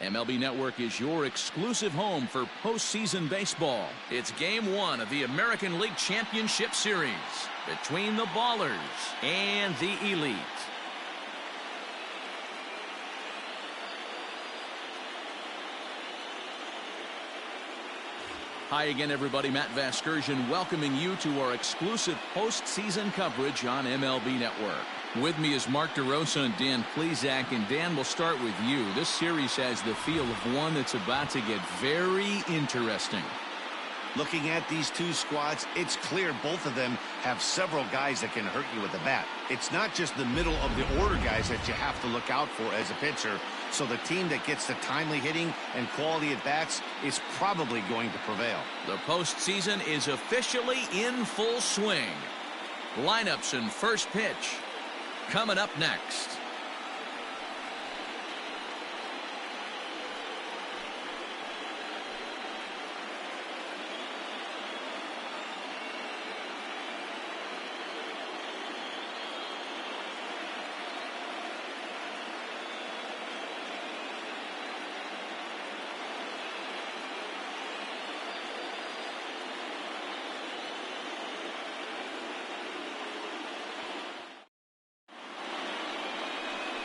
MLB Network is your exclusive home for postseason baseball. It's Game 1 of the American League Championship Series between the Ballers and the Elite. Hi again, everybody. Matt Vasgersian welcoming you to our exclusive postseason coverage on MLB Network. With me is Mark DeRosa and Dan Plesac. And Dan, we'll start with you. This series has the feel of one that's about to get very interesting. Looking at these two squads, it's clear both of them have several guys that can hurt you with the bat. It's not just the middle of the order guys that you have to look out for as a pitcher. So the team that gets the timely hitting and quality at bats is probably going to prevail. The postseason is officially in full swing. Lineups and first pitch coming up next.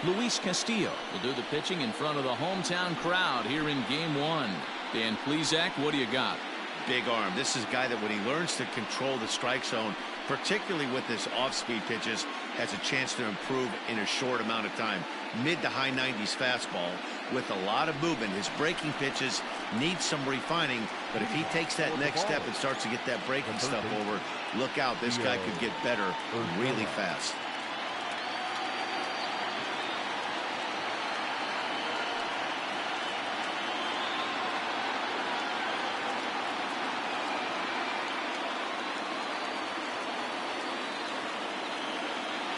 Luis Castillo will do the pitching in front of the hometown crowd here in Game 1. Dan Plesac, what do you got? Big arm. This is a guy that when he learns to control the strike zone, particularly with his off-speed pitches, has a chance to improve in a short amount of time. Mid to high 90s fastball with a lot of movement. His breaking pitches need some refining, but if he takes that next step and starts to get that breaking stuff over, look out. This guy could get better really fast.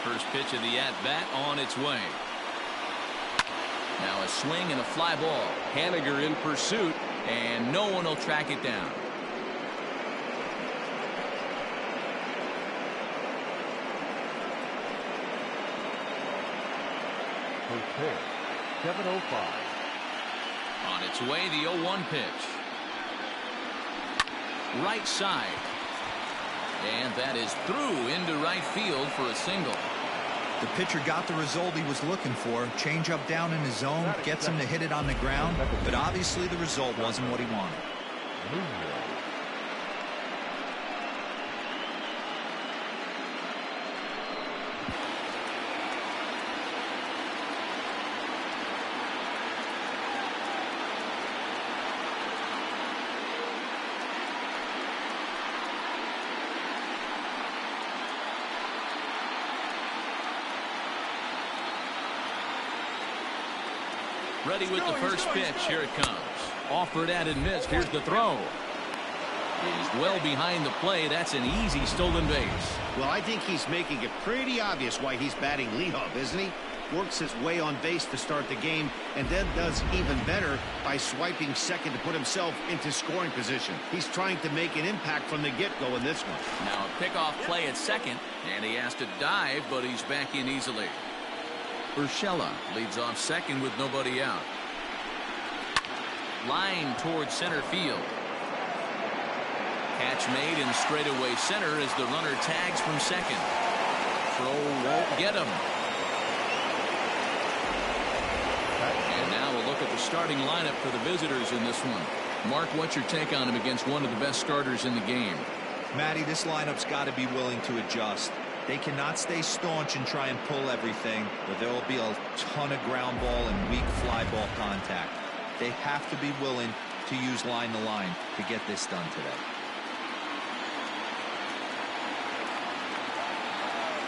First pitch of the at-bat on its way. Now a swing and a fly ball. Haniger in pursuit, and no one will track it down. Okay, 7:05. On its way, the 0-1 pitch. Right side. And that is through into right field for a single. The pitcher got the result he was looking for. Change up down in his zone, gets him to hit it on the ground, but obviously the result wasn't what he wanted. Ready with the first pitch. Here it comes. Offered at and missed. Here's the throw. He's well behind the play. That's an easy stolen base. Well, I think he's making it pretty obvious why he's batting leadoff, isn't he? Works his way on base to start the game, and then does even better by swiping second to put himself into scoring position. He's trying to make an impact from the get-go in this one. Now a pickoff play at second, and he has to dive, but he's back in easily. Urshela leads off second with nobody out. Line towards center field. Catch made in straightaway center as the runner tags from second. Throw won't get him. And now we'll look at the starting lineup for the visitors in this one. Mark, what's your take on him against one of the best starters in the game? Matty, this lineup's got to be willing to adjust. They cannot stay staunch and try and pull everything, but there will be a ton of ground ball and weak fly ball contact. They have to be willing to use line to line to get this done today.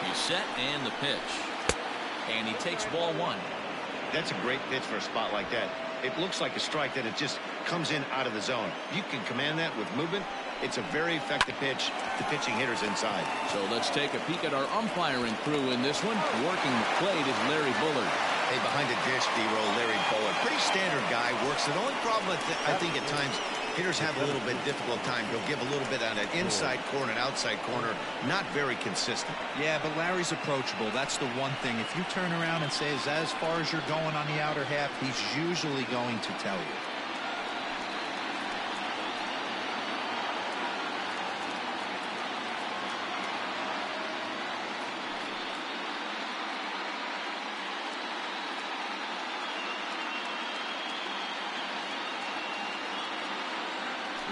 He's set and the pitch. And he takes ball one. That's a great pitch for a spot like that. It looks like a strike that it just comes in out of the zone. You can command that with movement. It's a very effective pitch to pitching hitters inside. So let's take a peek at our umpiring crew in this one. Working the plate is Larry Bullard. Hey, behind the dish, D-roll, Larry Bullard. Pretty standard guy. Works. The only problem I think at times Hitters have a little bit difficult time. He'll give a little bit on an inside corner and outside corner. Not very consistent. Yeah, but Larry's approachable. That's the one thing. If you turn around and say, is that as far as you're going on the outer half, he's usually going to tell you.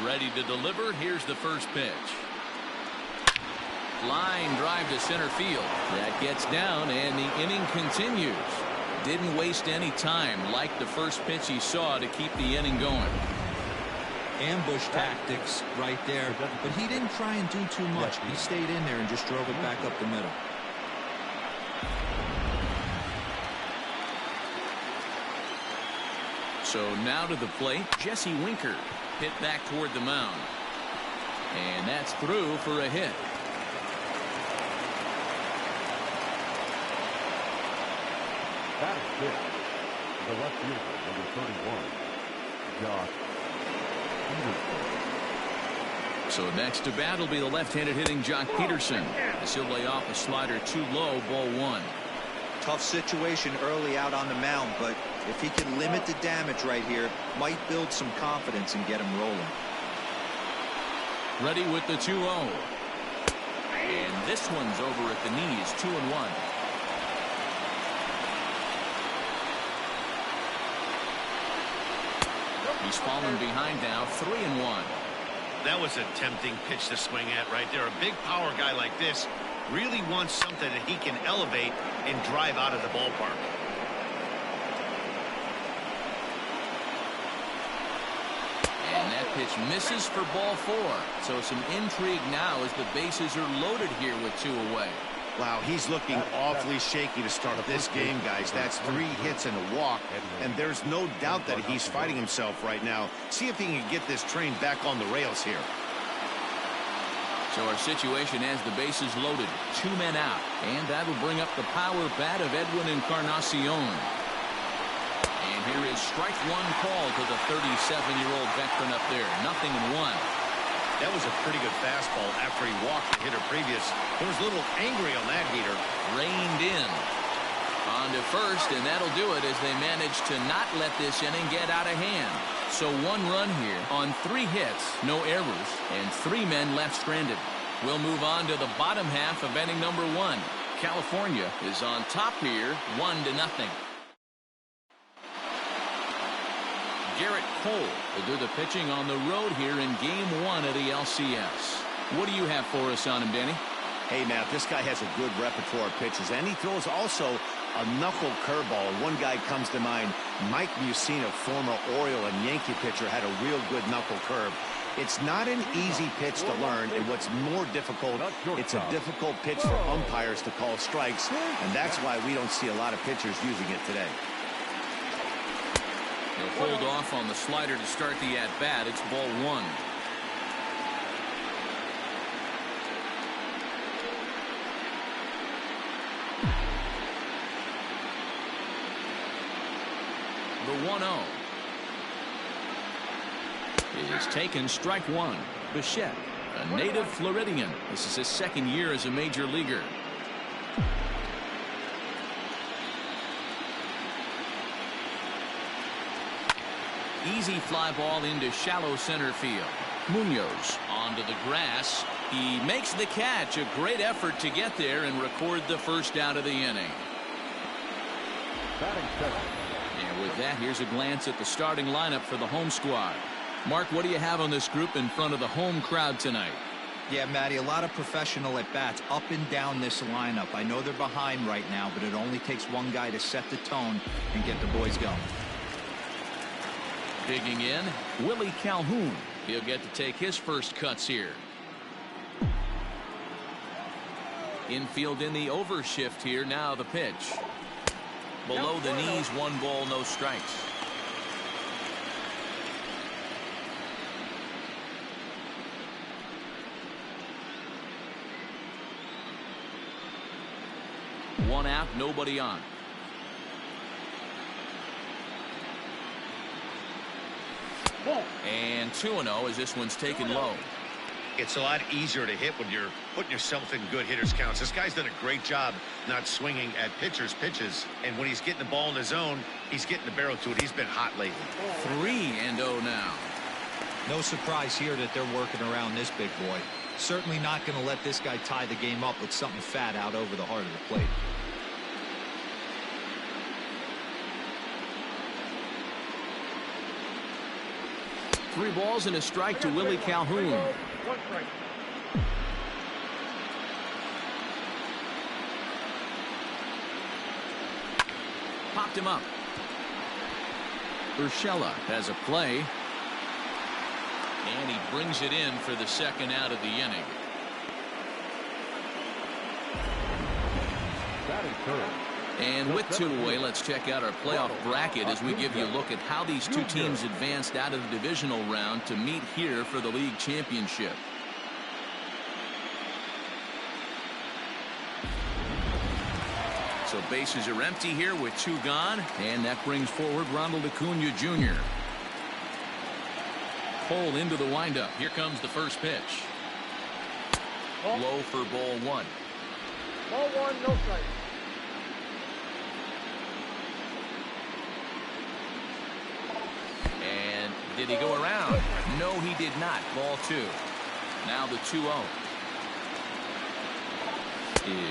Ready to deliver. Here's the first pitch. Line drive to center field. That gets down, and the inning continues. Didn't waste any time like the first pitch he saw to keep the inning going. Ambush tactics right there, but he didn't try and do too much. He stayed in there and just drove it back up the middle. So now to the plate, Jesse Winker. Hit back toward the mound. And that's through for a hit. That is it. The left fielder, number 31, Josh Peterson. So next to bat will be the left-handed hitting Jock Peterson, as he'll lay off a slider too low, ball one. Tough situation early out on the mound, but if he can limit the damage right here, might build some confidence and get him rolling. Ready with the 2-0. And this one's over at the knees, 2-1. He's fallen behind now, 3-1. That was a tempting pitch to swing at right there. A big power guy like this really wants something that he can elevate and drive out of the ballpark. And that pitch misses for ball four. So some intrigue now as the bases are loaded here with two away. Wow, he's looking awfully shaky to start this game, guys. That's 3 hits and a walk, and there's no doubt that he's fighting himself right now. See if he can get this train back on the rails here. So our situation has the bases loaded, 2 men out, and that'll bring up the power bat of Edwin Encarnacion. And here is strike one call to the 37-year-old veteran up there. 0-1. That was a pretty good fastball after he walked the hitter previous. He was a little angry on that heater. Reined in. On to first, and that'll do it as they manage to not let this inning get out of hand. So 1 run here on 3 hits, no errors, and 3 men left stranded. We'll move on to the bottom half of inning number 1. California is on top here, 1-0. Garrett Cole will do the pitching on the road here in game 1 of the LCS. What do you have for us on him, Danny? Hey, Matt, this guy has a good repertoire of pitches, and he throws also a knuckle curveball. One guy comes to mind, Mike Mussina, former Oriole and Yankee pitcher, had a real good knuckle curve. It's not an easy pitch to learn, and what's more difficult, it's a difficult pitch for umpires to call strikes, and that's why we don't see a lot of pitchers using it today. He'll hold off on the slider to start the at-bat. It's ball 1. The 1-0 is taken, strike 1. Bichette, a native Floridian. This is his 2nd year as a major leaguer. Easy fly ball into shallow center field. Munoz onto the grass. He makes the catch. A great effort to get there and record the first out of the inning. And with that, here's a glance at the starting lineup for the home squad. Mark, what do you have on this group in front of the home crowd tonight? Yeah, Matty, a lot of professional at-bats up and down this lineup. I know they're behind right now, but it only takes one guy to set the tone and get the boys going. Digging in, Willie Calhoun. He'll get to take his first cuts here. Infield in the overshift here. Now the pitch. Below the knees, 1 ball, no strikes. One out, nobody on. And 2-0 as this one's taken low. It's a lot easier to hit when you're putting yourself in good hitter's counts. This guy's done a great job not swinging at pitchers' pitches. And when he's getting the ball in the zone, he's getting the barrel to it. He's been hot lately. 3-0 now. No surprise here that they're working around this big boy. Certainly not going to let this guy tie the game up with something fat out over the heart of the plate. Three balls and a strike to Willie Calhoun. Popped him up. Urshela has a play. And he brings it in for the second out of the inning. And with 2 away, let's check out our playoff bracket as we give you a look at how these two teams advanced out of the divisional round to meet here for the league championship. So bases are empty here with 2 gone, and that brings forward Ronald Acuna Jr. Cole into the windup. Here comes the first pitch. Low for ball 1. Ball 1, no strike. And did he go around? No, he did not. Ball 2. Now the 2-0.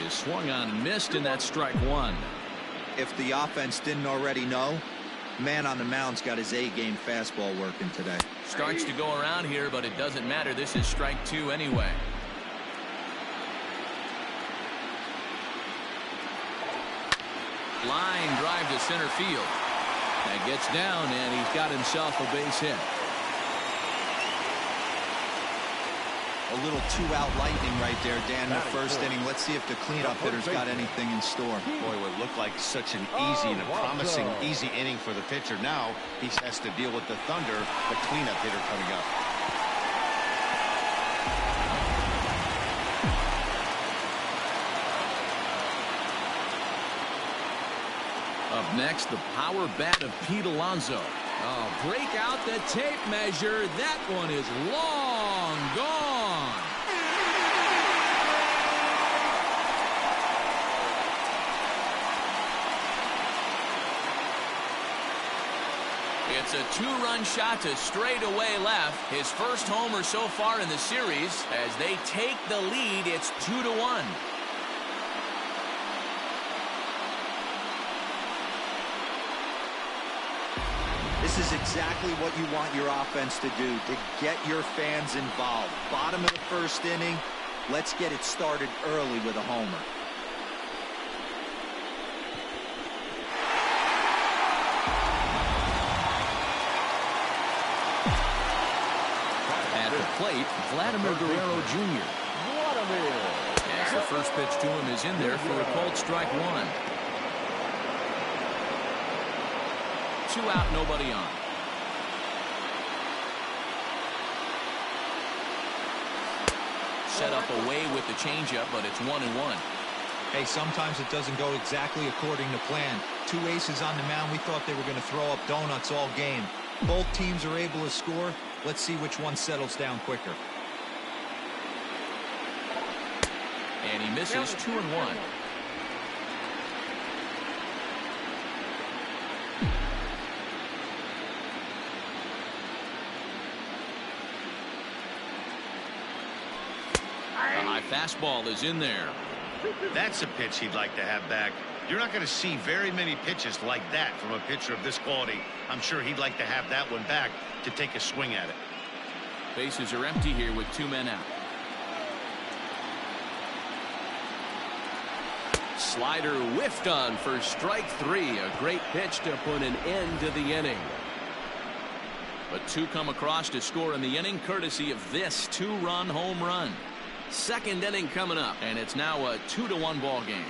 Is swung on and missed, and that's strike 1. If the offense didn't already know, man on the mound's got his A-game fastball working today. Starts to go around here, but it doesn't matter. This is strike 2 anyway. Line drive to center field. That gets down, and he's got himself a base hit. A little 2-out lightning right there, Dan, in the first inning. Let's see if the cleanup hitter's got anything in store. Boy, what looked like such an easy and a promising easy inning for the pitcher. Now he has to deal with the Thunder, the cleanup hitter coming up. Up next, the power bat of Pete Alonso. Oh, break out the tape measure. That one is long gone. It's a 2-run shot to straightaway left. His first homer so far in the series. As they take the lead, it's 2-1. This is exactly what you want your offense to do, to get your fans involved. Bottom of the first inning, let's get it started early with a homer. At the plate, Vladimir Guerrero Jr. As the first pitch to him is in there for a called strike 1. 2 out, nobody on. Set up away with the changeup, but it's 1-1. Hey, sometimes it doesn't go exactly according to plan. 2 aces on the mound. We thought they were going to throw up donuts all game. Both teams are able to score. Let's see which one settles down quicker. And he misses 2-1. High fastball is in there. That's a pitch he'd like to have back. You're not going to see very many pitches like that from a pitcher of this quality. I'm sure he'd like to have that one back to take a swing at it. Bases are empty here with 2 men out. Slider whiffed on for strike 3. A great pitch to put an end to the inning. But 2 come across to score in the inning courtesy of this 2-run home run. Second inning coming up, and it's now a 2-1 ball game.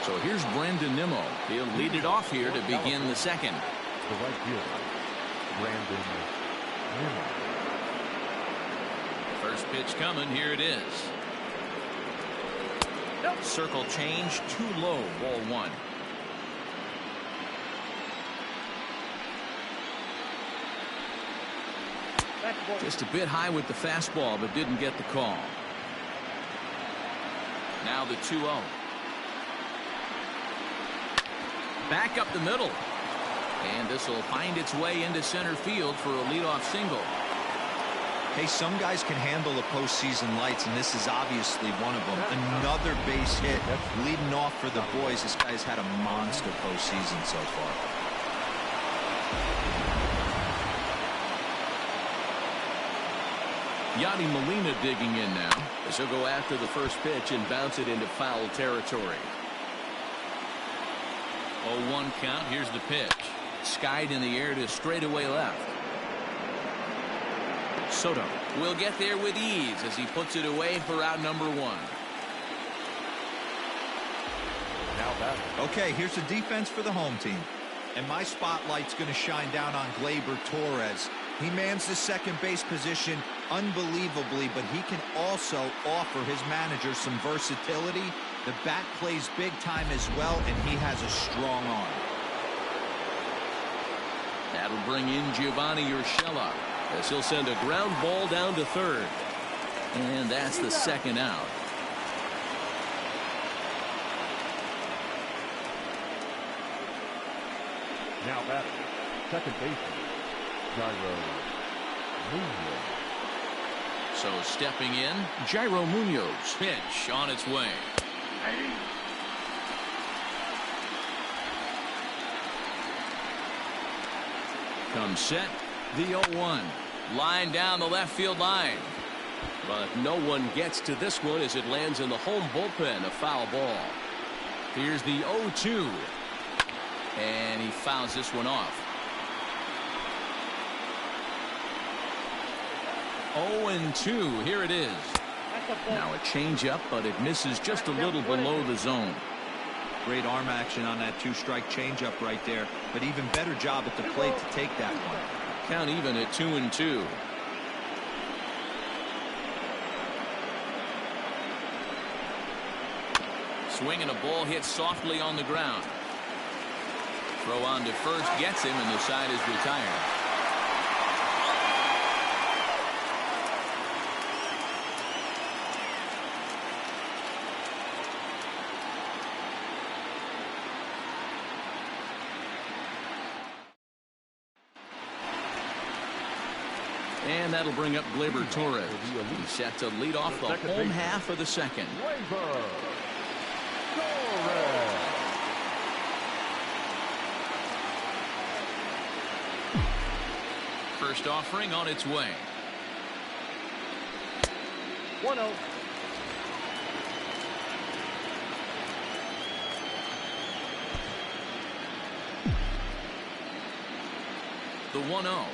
So here's Brandon Nimmo. He'll lead it off here to begin the second. The right fielder, Brandon Nimmo. First pitch coming. Here it is. Circle change, too low, ball one. Just a bit high with the fastball, but didn't get the call. Now the 2-0. Back up the middle. And this will find its way into center field for a leadoff single. Hey, some guys can handle the postseason lights, and this is obviously one of them. Another base hit leading off for the boys. This guy's had a monster postseason so far. Yadi Molina digging in now as he'll go after the first pitch and bounce it into foul territory. 0-1 count. Here's the pitch. Skied in the air to straightaway left. Soto will get there with ease as he puts it away for out number one. Now that. Okay, here's the defense for the home team. And my spotlight's going to shine down on Gleyber Torres. He mans the second base position unbelievably, but he can also offer his manager some versatility. The bat plays big time as well, and he has a strong arm. That'll bring in Giovanni Urshela as he'll send a ground ball down to third. And that's the second out. Now that second baseman, Jairo Munoz. So stepping in, Jairo Munoz. Pitch on its way. Comes set. The 0-1. Line down the left field line. But no one gets to this one as it lands in the home bullpen. A foul ball. Here's the 0-2. And he fouls this one off. 0-2. Here it is. Now a changeup, but it misses just a little below the zone. Great arm action on that two-strike changeup right there, but even better job at the plate to take that one. Count even at 2-2. Swing and a ball hit softly on the ground. Throw on to first gets him, and the side is retired. And that'll bring up Gleyber Torres. He's set to lead off the home half of the second. Gleyber Torres. First offering on its way. 1-0. The 1-0.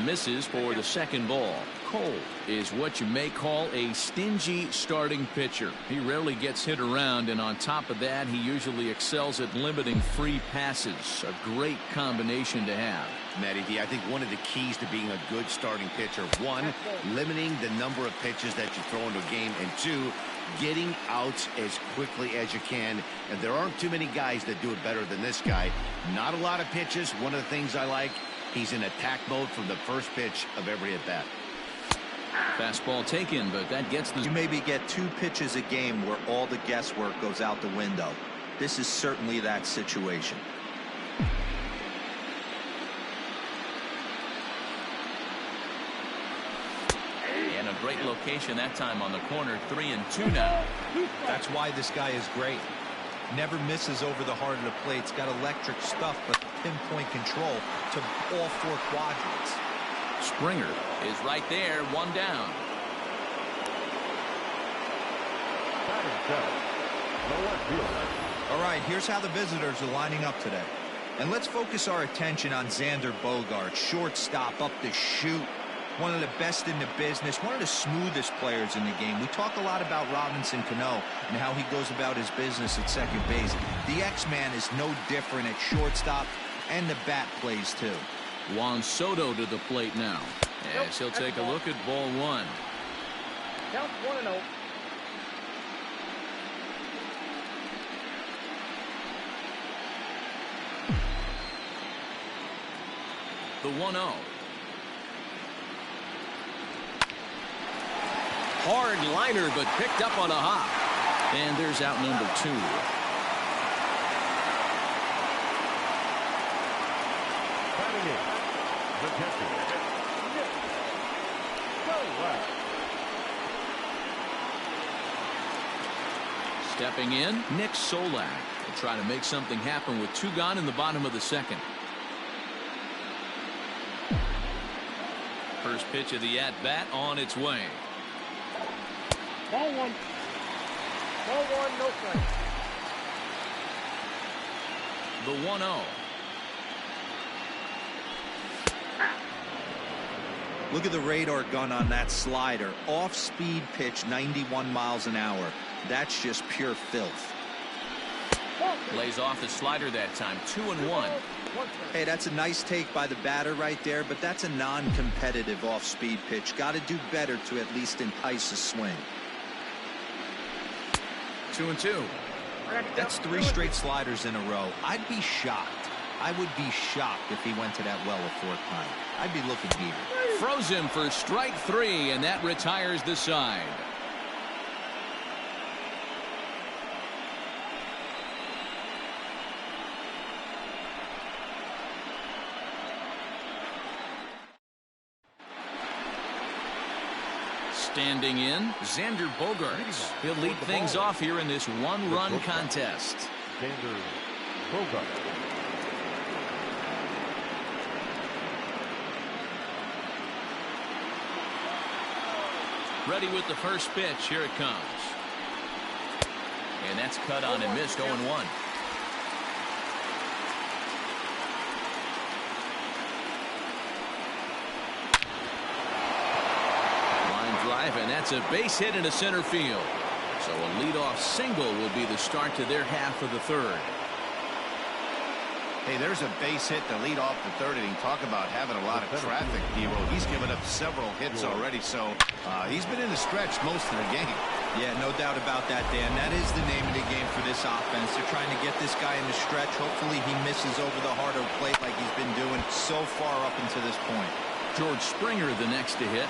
Misses for the second ball. Cole is what you may call a stingy starting pitcher. He rarely gets hit around, and on top of that, he usually excels at limiting free passes. A great combination to have. Matty D, I think one of the keys to being a good starting pitcher, one, limiting the number of pitches that you throw into a game, and two, getting outs as quickly as you can. And there aren't too many guys that do it better than this guy. Not a lot of pitches. One of the things I like, he's in attack mode from the first pitch of every at-bat. Fastball taken, but that gets the... You maybe get 2 pitches a game where all the guesswork goes out the window. This is certainly that situation. And a great location that time on the corner. 3-2 now. That's why this guy is great. Never misses over the heart of the plate. He's got electric stuff, but pinpoint control to all 4 quadrants. Springer is right there, 1 down. All right, here's how the visitors are lining up today. And let's focus our attention on Xander Bogaerts, shortstop up the chute. One of the best in the business, one of the smoothest players in the game. We talk a lot about Robinson Cano and how he goes about his business at second base. The X-Man is no different at shortstop, and the bat plays too. Juan Soto to the plate now, as he'll take a look at ball 1. Count 1-0. The 1-0. Hard liner, but picked up on a hop. And there's out number 2. Batting in, the catcher, Nick Solak. Stepping in, Nick Solak will try to make something happen with 2 gone in the bottom of the second. First pitch of the at-bat on its way. Ball 1. Ball 1, no strike. The 1-0. Look at the radar gun on that slider. Off-speed pitch, 91 miles an hour. That's just pure filth. Lays off the slider that time. 2-1. Hey, that's a nice take by the batter right there, but that's a non-competitive off-speed pitch. Got to do better to at least entice a swing. 2-2. That's 3 straight sliders in a row. I'd be shocked. I would be shocked if he went to that well a 4th time. I'd be looking here. Froze him for strike 3, and that retires the side. Standing in, Xander Bogaerts. He'll lead things off here in this 1-run contest. Xander Bogaerts. Ready with the first pitch. Here it comes. And that's cut on and missed. 0-1. Drive, and that's a base hit into center field. So a leadoff single will be the start to their half of the 3rd. Hey, there's a base hit to lead off the 3rd inning. Talk about having a lot of traffic, Hero. He's given up several hits already, so he's been in the stretch most of the game. Yeah, no doubt about that, Dan. That is the name of the game for this offense. They're trying to get this guy in the stretch. Hopefully he misses over the heart of the plate like he's been doing so far up until this point. George Springer the next to hit.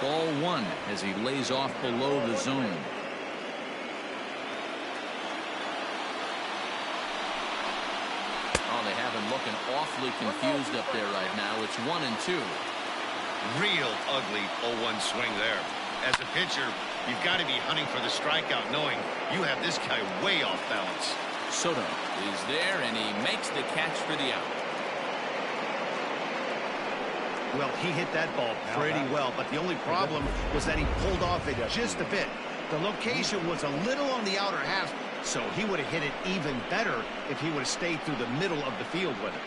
Ball 1 as he lays off below the zone. Oh, they have him looking awfully confused up there right now. It's 1-2. Real ugly 0-1 swing there. As a pitcher, you've got to be hunting for the strikeout, knowing you have this guy way off balance. Soto is there, and he makes the catch for the out. Well, he hit that ball pretty well, but the only problem was that he pulled off it just a bit. The location was a little on the outer half, so he would have hit it even better if he would have stayed through the middle of the field with it.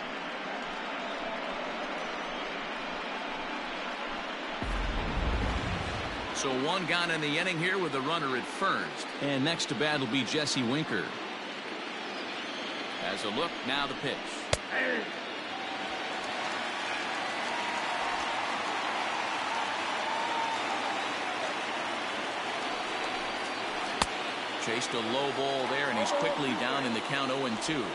So 1 gone in the inning here with a runner at first. And next to bat will be Jesse Winker. As a look, now the pitch. Chased a low ball there, and he's quickly down in the count. 0-2.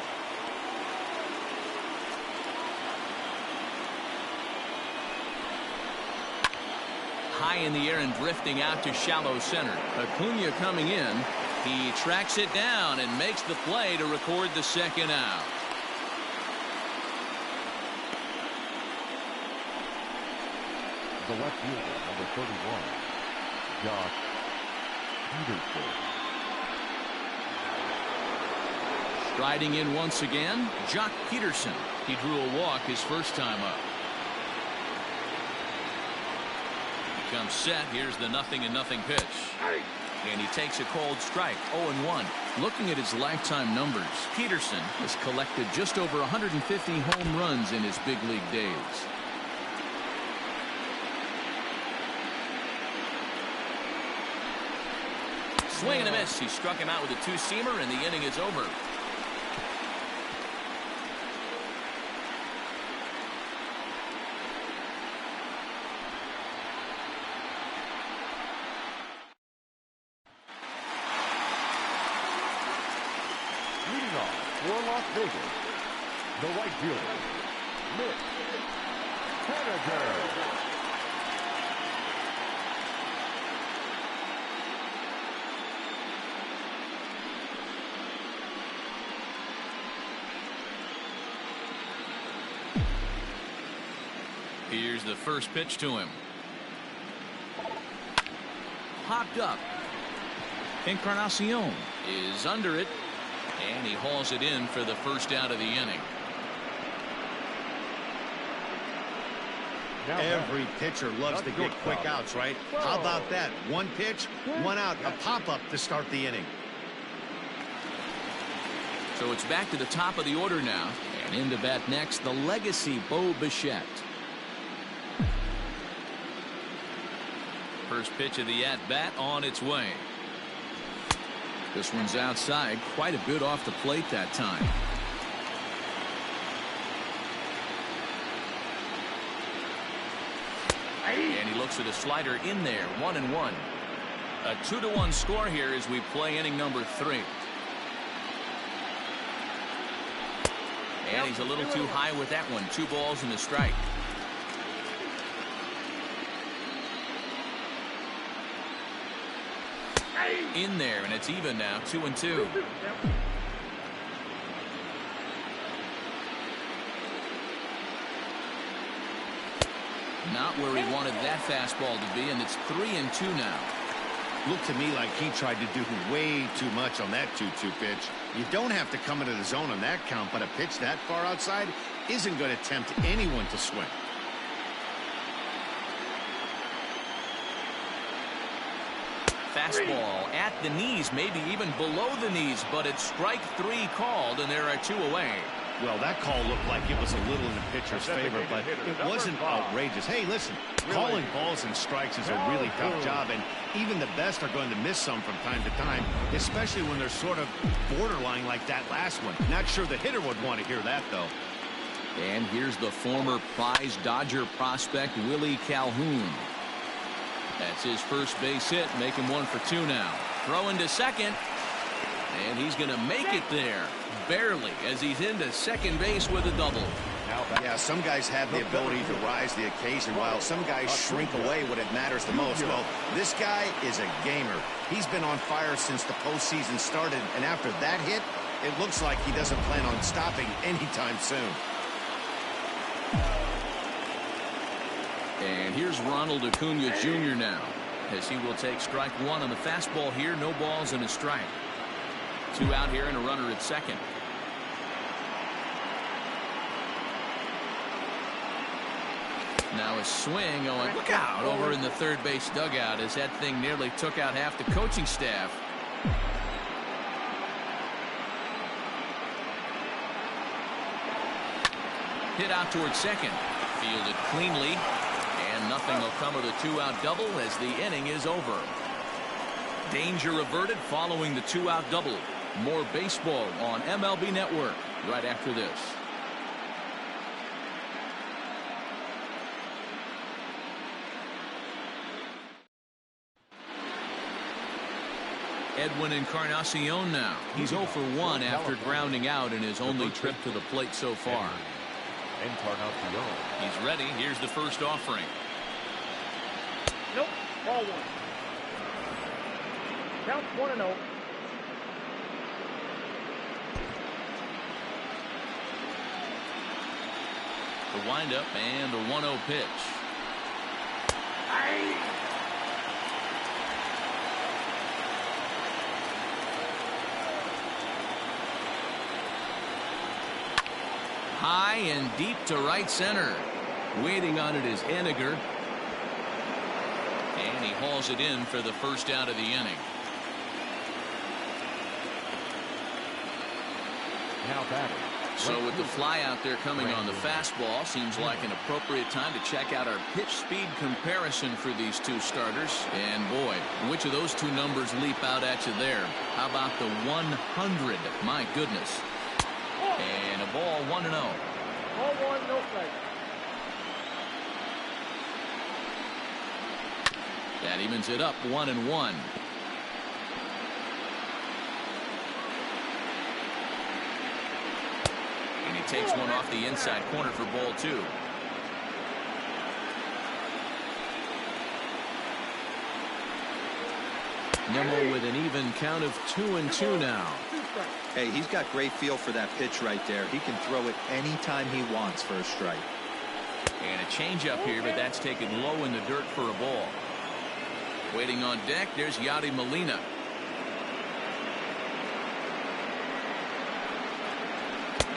High in the air and drifting out to shallow center. Acuna coming in. He tracks it down and makes the play to record the 2nd out. The left fielder, number 31, Josh Peterson. Striding in once again, Jock Peterson. He drew a walk his first time up. He comes set. Here's the 0-0 pitch. And he takes a cold strike. 0-1. Looking at his lifetime numbers, Peterson has collected just over 150 home runs in his big league days. Swing and a miss. He struck him out with a 2-seamer, and the inning is over. Leading off for Las Vegas, The right fielder, Mitch Haniger. Here's the first pitch to him. Popped up. Encarnacion is under it, and he hauls it in for the first out of the inning. Every pitcher loves to get quick outs, right? How about that? One pitch, one out, a pop-up to start the inning. So it's back to the top of the order now, and in to bat next, the legacy Bo Bichette. First pitch of the at-bat on its way. This one's outside, quite a bit off the plate that time. And he looks at a slider in there, 1-1. A 2-1 score here as we play inning number 3. And he's a little too high with that one. 2 balls and a strike. In there, and it's even now, 2-2. Not where he wanted that fastball to be, and it's 3-2 now. Looked to me like he tried to do way too much on that 2-2 pitch. You don't have to come into the zone on that count, but a pitch that far outside isn't going to tempt anyone to swing. Fastball at the knees, maybe even below the knees, but it's strike 3 called, and there are 2 away. Well, that call looked like it was a little in the pitcher's favor, but it wasn't outrageous. Hey, listen, calling balls and strikes is a really tough job, and even the best are going to miss some from time to time, especially when they're sort of borderline like that last one. Not sure the hitter would want to hear that, though. And here's the former prize Dodger prospect, Willie Calhoun. That's his first base hit, making 1 for 2 now. Throwing to second, and he's going to make it there. Barely, as he's into second base with a double. Yeah, some guys have the ability to rise the occasion, while some guys shrink away when it matters the most. Well, this guy is a gamer. He's been on fire since the postseason started, and after that hit, it looks like he doesn't plan on stopping anytime soon. And here's Ronald Acuna Jr. now, as he will take strike 1 on the fastball here. No balls and a strike. 2 out here and a runner at second. Now a swing going, look out, over in the third base dugout as that thing nearly took out half the coaching staff. Hit out towards second. Fielded cleanly. And nothing will come of the 2-out double as the inning is over. Danger averted following the 2-out double. More baseball on MLB Network right after this. Edwin Encarnacion now. He's 0 for 1 after grounding out in his only trip to the plate so far. He's ready. Here's the first offering. Nope. Ball 1. Count 1-0. The windup and the 1-0 pitch. High and deep to right center. Waiting on it is Haniger. And he hauls it in for the first out of the inning. Now batting. So with the fly out there coming on the fastball, seems like an appropriate time to check out our pitch speed comparison for these 2 starters. And boy, which of those 2 numbers leap out at you there? How about the 100? My goodness. And a ball 1-0. Ball 1, no strike. That evens it up 1-1. And he takes one off the inside corner for ball 2. Nimmo with an even count of 2-2 now. Hey, he's got great feel for that pitch right there. He can throw it anytime he wants for a strike. And a changeup here, but that's taken low in the dirt for a ball. Waiting on deck, there's Yadi Molina.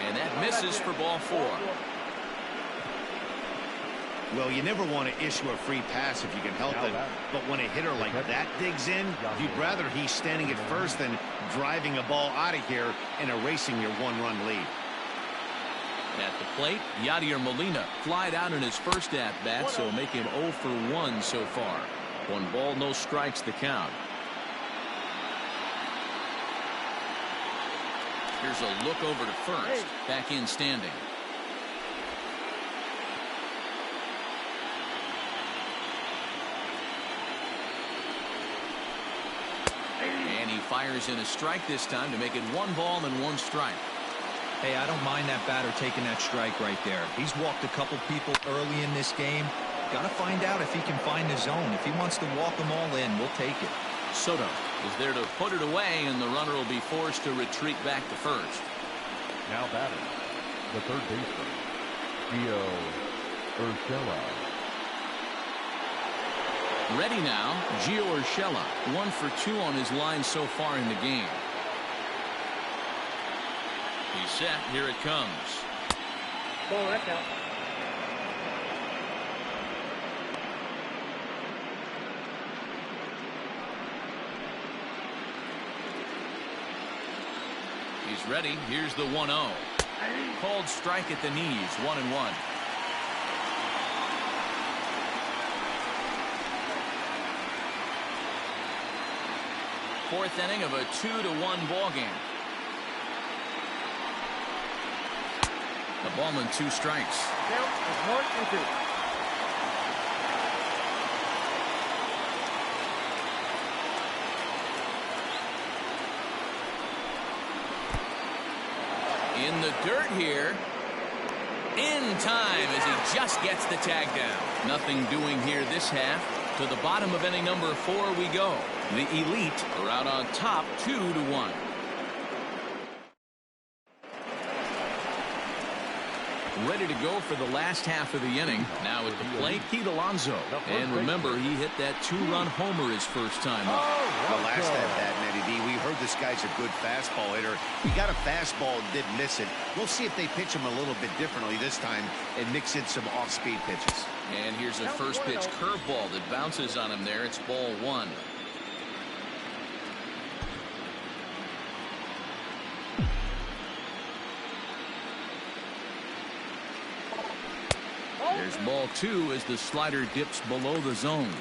And that misses for ball 4. Well, you never want to issue a free pass if you can help it, but when a hitter like that digs in, you'd rather he's standing at first than driving a ball out of here and erasing your one-run lead. At the plate, Yadier Molina flied out in his first at-bat, so make him 0 for 1 so far. 1 ball, no strikes the count. Here's a look over to first. Back in standing. And he fires in a strike this time to make it 1 ball and 1 strike. Hey, I don't mind that batter taking that strike right there. He's walked a couple people early in this game. Got to find out if he can find the zone. If he wants to walk them all in, we'll take it. Soto is there to put it away, and the runner will be forced to retreat back to first. Now batting, the third baseman, Gio Urshela. Ready now, Gio Urshela, 1 for 2 on his line so far in the game. He's set. Here it comes. Ball, that counts. He's ready. Here's the 1-0. Called strike at the knees. 1-1. Fourth inning of a 2-1 ball game. The ballman 2 strikes. Count is 1 and 2. In the dirt here. In time as he just gets the tag down. Nothing doing here this half. To the bottom of inning number 4 we go. The Elite are out on top 2-1. Ready to go for the last half of the inning. Now at the plate, Pete Alonso. And remember, he hit that 2-run homer his first time up. The last at-bat, Matty D, we heard this guy's a good fastball hitter. He got a fastball and did miss it. We'll see if they pitch him a little bit differently this time and mix in some off-speed pitches. And here's a first pitch curveball that bounces on him there. It's ball 1. There's ball 2 as the slider dips below the zone.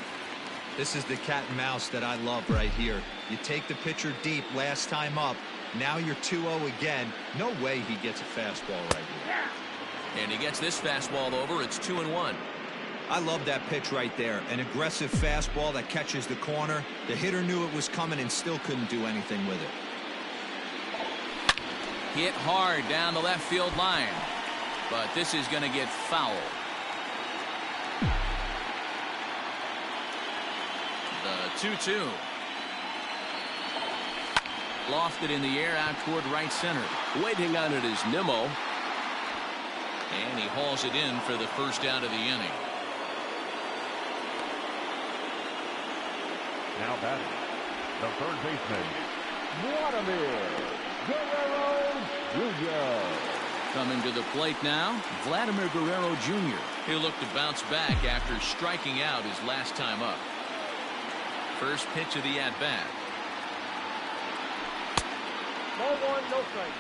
This is the cat and mouse that I love right here. You take the pitcher deep last time up. Now you're 2-0 again. No way he gets a fastball right here. And he gets this fastball over. It's 2-1. I love that pitch right there. An aggressive fastball that catches the corner. The hitter knew it was coming and still couldn't do anything with it. Hit hard down the left field line. But this is going to get foul. The 2-2. Lofted in the air out toward right center. Waiting on it is Nimmo. And he hauls it in for the first out of the inning. Now batting, the third baseman, Vladimir Guerrero Jr. Coming to the plate now, Vladimir Guerrero Jr. He'll look to bounce back after striking out his last time up. First pitch of the at-bat. Ball 1, no strike.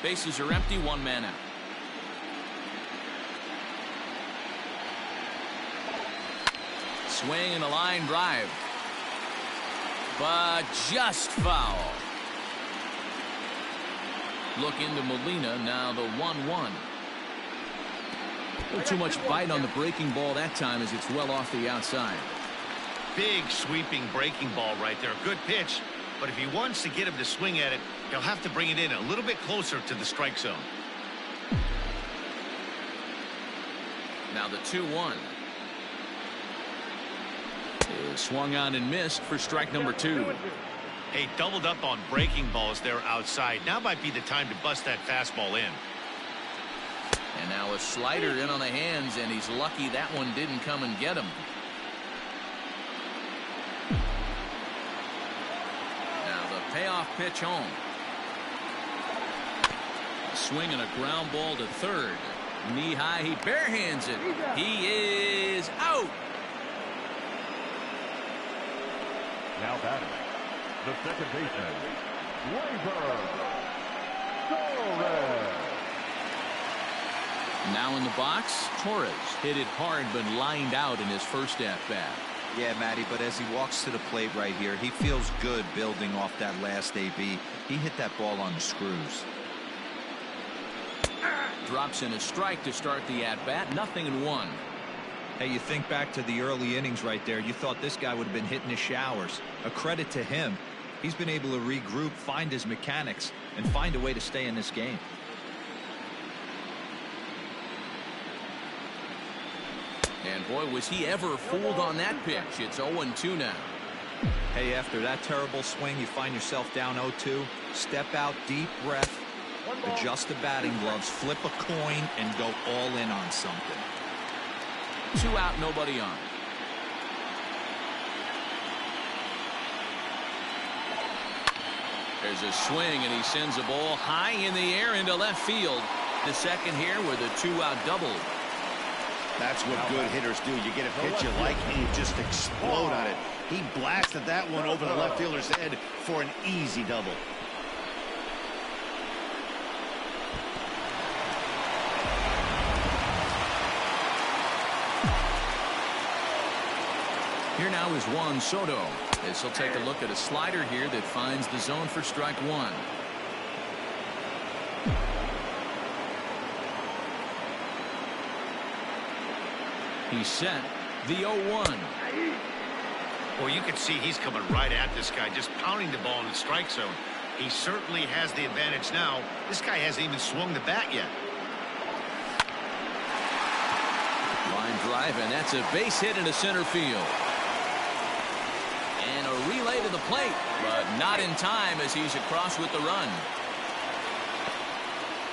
Bases are empty, 1 man out. Swing and a line drive. But just foul. Look into Molina, now the 1-1. A little too much bite on the breaking ball that time as it's well off the outside. Big sweeping breaking ball right there. Good pitch, but if he wants to get him to swing at it, he'll have to bring it in a little bit closer to the strike zone. Now the 2-1 is swung on and missed for strike number 2. Hey, doubled up on breaking balls there outside. Now might be the time to bust that fastball in. And now a slider in on the hands, and he's lucky that one didn't come and get him. Now the payoff pitch home. A swing and a ground ball to third. Knee high, he barehands it. He is out. Now batting, the second baseman, Torres. Now in the box, Torres hit it hard but lined out in his first at-bat. Yeah, Matty, but as he walks to the plate right here, he feels good building off that last AB. He hit that ball on the screws. Drops in a strike to start the at-bat. 0-1. Hey, you think back to the early innings right there. You thought this guy would have been hitting the showers. A credit to him. He's been able to regroup, find his mechanics, and find a way to stay in this game. And boy, was he ever fooled on that pitch. It's 0-2 now. Hey, after that terrible swing, you find yourself down 0-2. Step out, deep breath, adjust the batting gloves, flip a coin, and go all in on something. 2 out, nobody on. There's a swing, and he sends a ball high in the air into left field. The second here with a 2-out double. That's what good hitters do. You get a pitch you like, and you just explode on it. He blasted that one over the left fielder's head for an easy double. Here now is Juan Soto. As he'll take a look at a slider here that finds the zone for strike 1. He's set. The 0-1. Well, you can see he's coming right at this guy, just pounding the ball in the strike zone. He certainly has the advantage now. This guy hasn't even swung the bat yet. Line drive, and that's a base hit into center field. And a relay to the plate, but not in time as he's across with the run.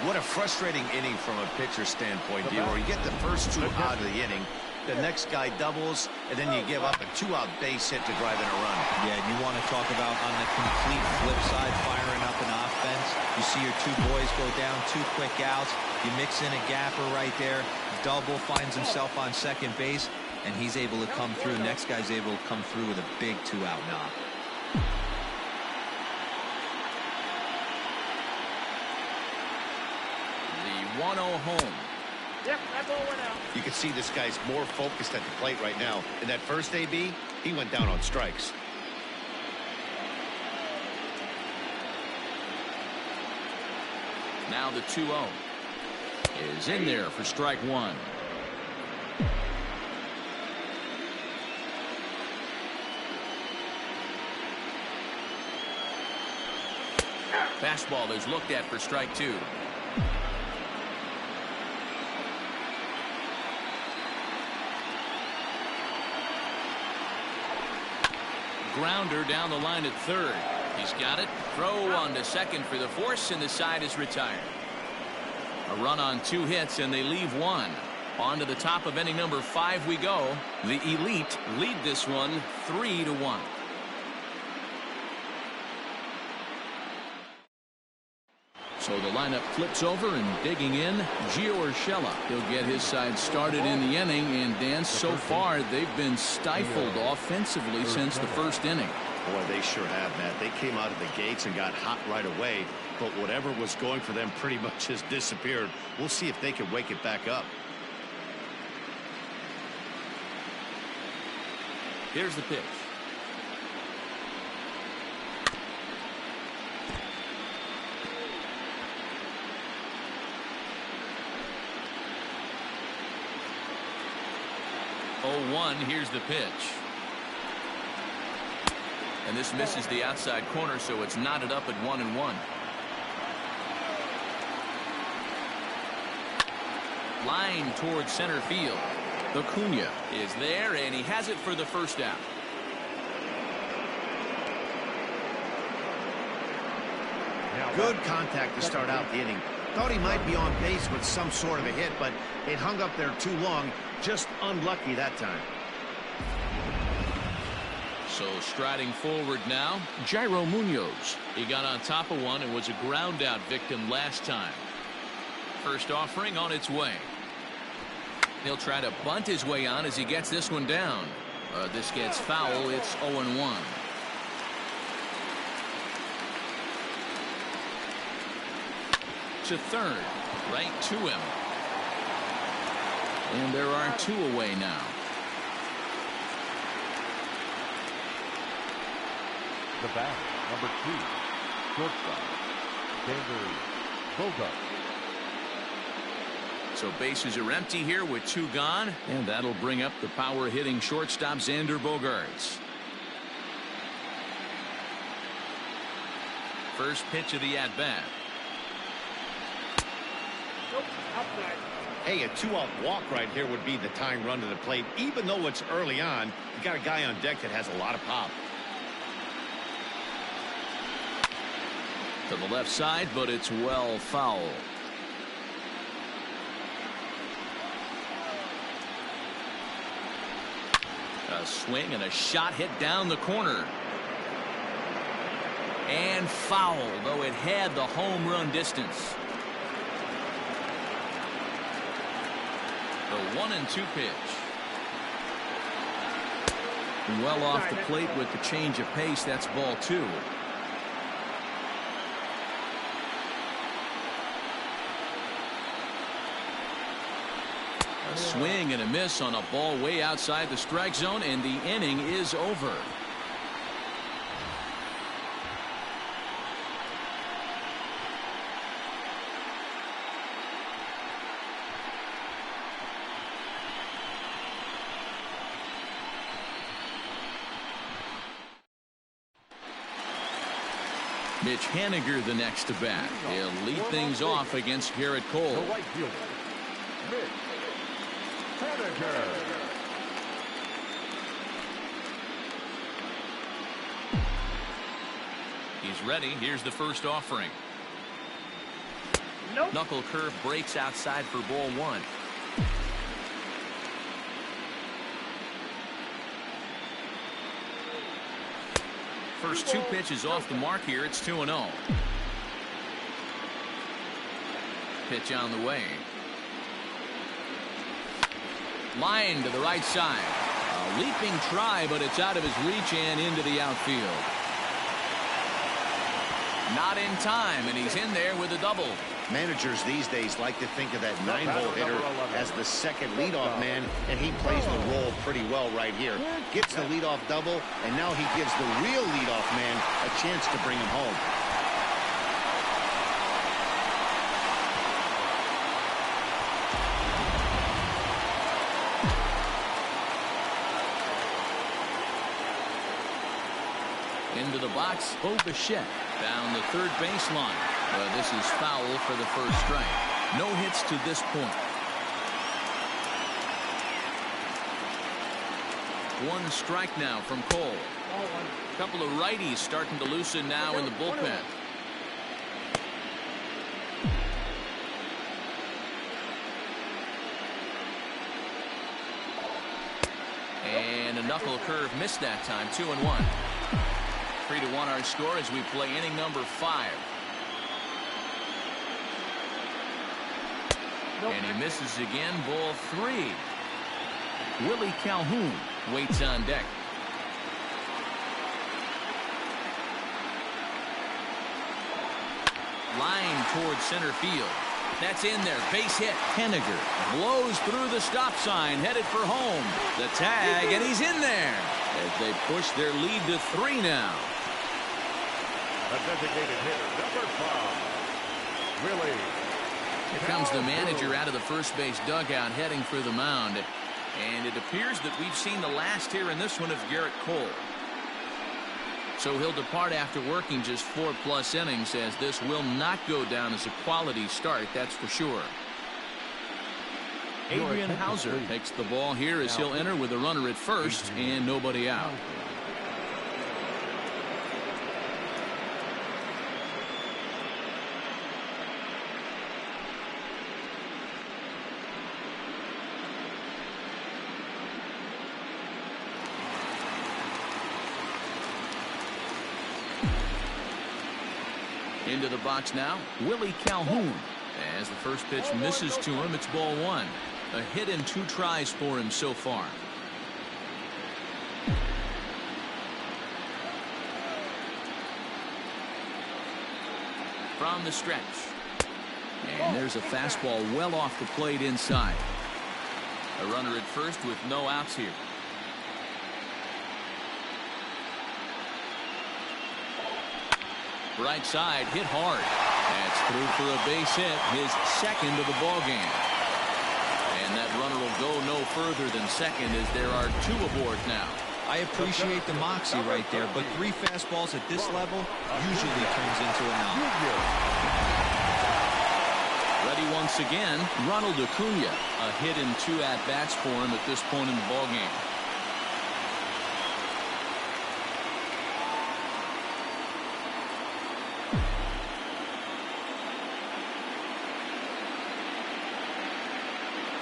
What a frustrating inning from a pitcher standpoint, D. Where you get the first 2 out of the inning, the next guy doubles, and then you give up a 2-out base hit to drive in a run. Yeah, and you want to talk about on the complete flip side, firing up an offense. You see your 2 boys go down 2 quick outs. You mix in a gapper right there. Double, finds himself on second base, and he's able to come through. Next guy's able to come through with a big 2-out knock. The 1-0 home. Yep, that ball went out. You can see this guy's more focused at the plate right now. In that first AB, he went down on strikes. Now the 2-0 is in there for strike 1. Fastball is looked at for strike 2. Grounder down the line at third. He's got it. Throw on to second for the force, and the side is retired. A run on 2 hits, and they leave 1. On to the top of inning number 5 we go. The Elite lead this one 3-1. So the lineup flips over, and digging in, Gio Urshela. He'll get his side started in the inning, and Dan, so far they've been stifled offensively since the first inning. Boy, they sure have, Matt. They came out of the gates and got hot right away, but whatever was going for them pretty much has disappeared. We'll see if they can wake it back up. Here's the pitch. 0-1. Here's the pitch. And this misses the outside corner, so it's knotted up at 1-1. Line towards center field. Acuna is there, and he has it for the first out. Good contact to start out the inning. Thought he might be on base with some sort of a hit, but it hung up there too long. Just unlucky that time. So striding forward now, Jairo Munoz. He got on top of one and was a ground out victim last time. First offering on its way. He'll try to bunt his way on as he gets this one down. This gets foul. It's 0-1. To third, right to him. And there are two away now. The bat, number 2, shortstop, Xander Bogaerts. So bases are empty here with two gone, and that'll bring up the power hitting shortstop Xander Bogaerts. First pitch of the at bat. Hey, a 2-out walk right here would be the tying run to the plate. Even though it's early on, you got a guy on deck that has a lot of pop. To the left side, but it's well foul. A swing and a shot hit down the corner. And foul, though it had the home run distance. The 1-2 pitch. Well off the plate with the change of pace. That's ball 2. A swing and a miss on a ball way outside the strike zone, and the inning is over. Mitch Haniger the next to bat. He'll lead things off against Garrett Cole. The right fielder, Mitch Haniger. He's ready. Here's the first offering. Nope. Knuckle curve breaks outside for ball 1. First 2 pitches off the mark here. It's 2-0. Pitch on the way. Line to the right side. A leaping try, but it's out of his reach and into the outfield. Not in time, and he's in there with a double. Managers these days like to think of that 9-hole hitter as the second leadoff man, and he plays the role pretty well right here. Gets the leadoff double, and now he gives the real leadoff man a chance to bring him home. Into the box, Bo Bichette down the third baseline. This is foul for the first strike. No hits to this point. One strike now from Cole. A couple of righties starting to loosen now in the bullpen. And a knuckle curve missed that time. 2-1. 3-1 our score as we play inning number 5. And he misses again. Ball 3. Willie Calhoun waits on deck. Line towards center field. That's in there. Base hit. Haniger blows through the stop sign, headed for home. The tag, and he's in there as they push their lead to 3 now. A designated hitter, number 5, Willie. Here comes the manager out of the first base dugout heading for the mound. And it appears that we've seen the last here in this one of Garrett Cole. So he'll depart after working just 4+ innings, as this will not go down as a quality start, that's for sure. Adrian Hauser takes the ball here as he'll enter with a runner at first and nobody out. Into the box now, Willie Calhoun. As the first pitch misses to him, it's ball 1. A hit in 2 tries for him so far. From the stretch. And there's a fastball well off the plate inside. A runner at first with no outs here. Right side, hit hard. That's through for a base hit, his second of the ball game. And that runner will go no further than second, as there are 2 aboard now. I appreciate the moxie right there, but 3 fastballs at this level usually turns into an out. Ready once again, Ronald Acuna. A hit in 2 at-bats for him at this point in the ball game.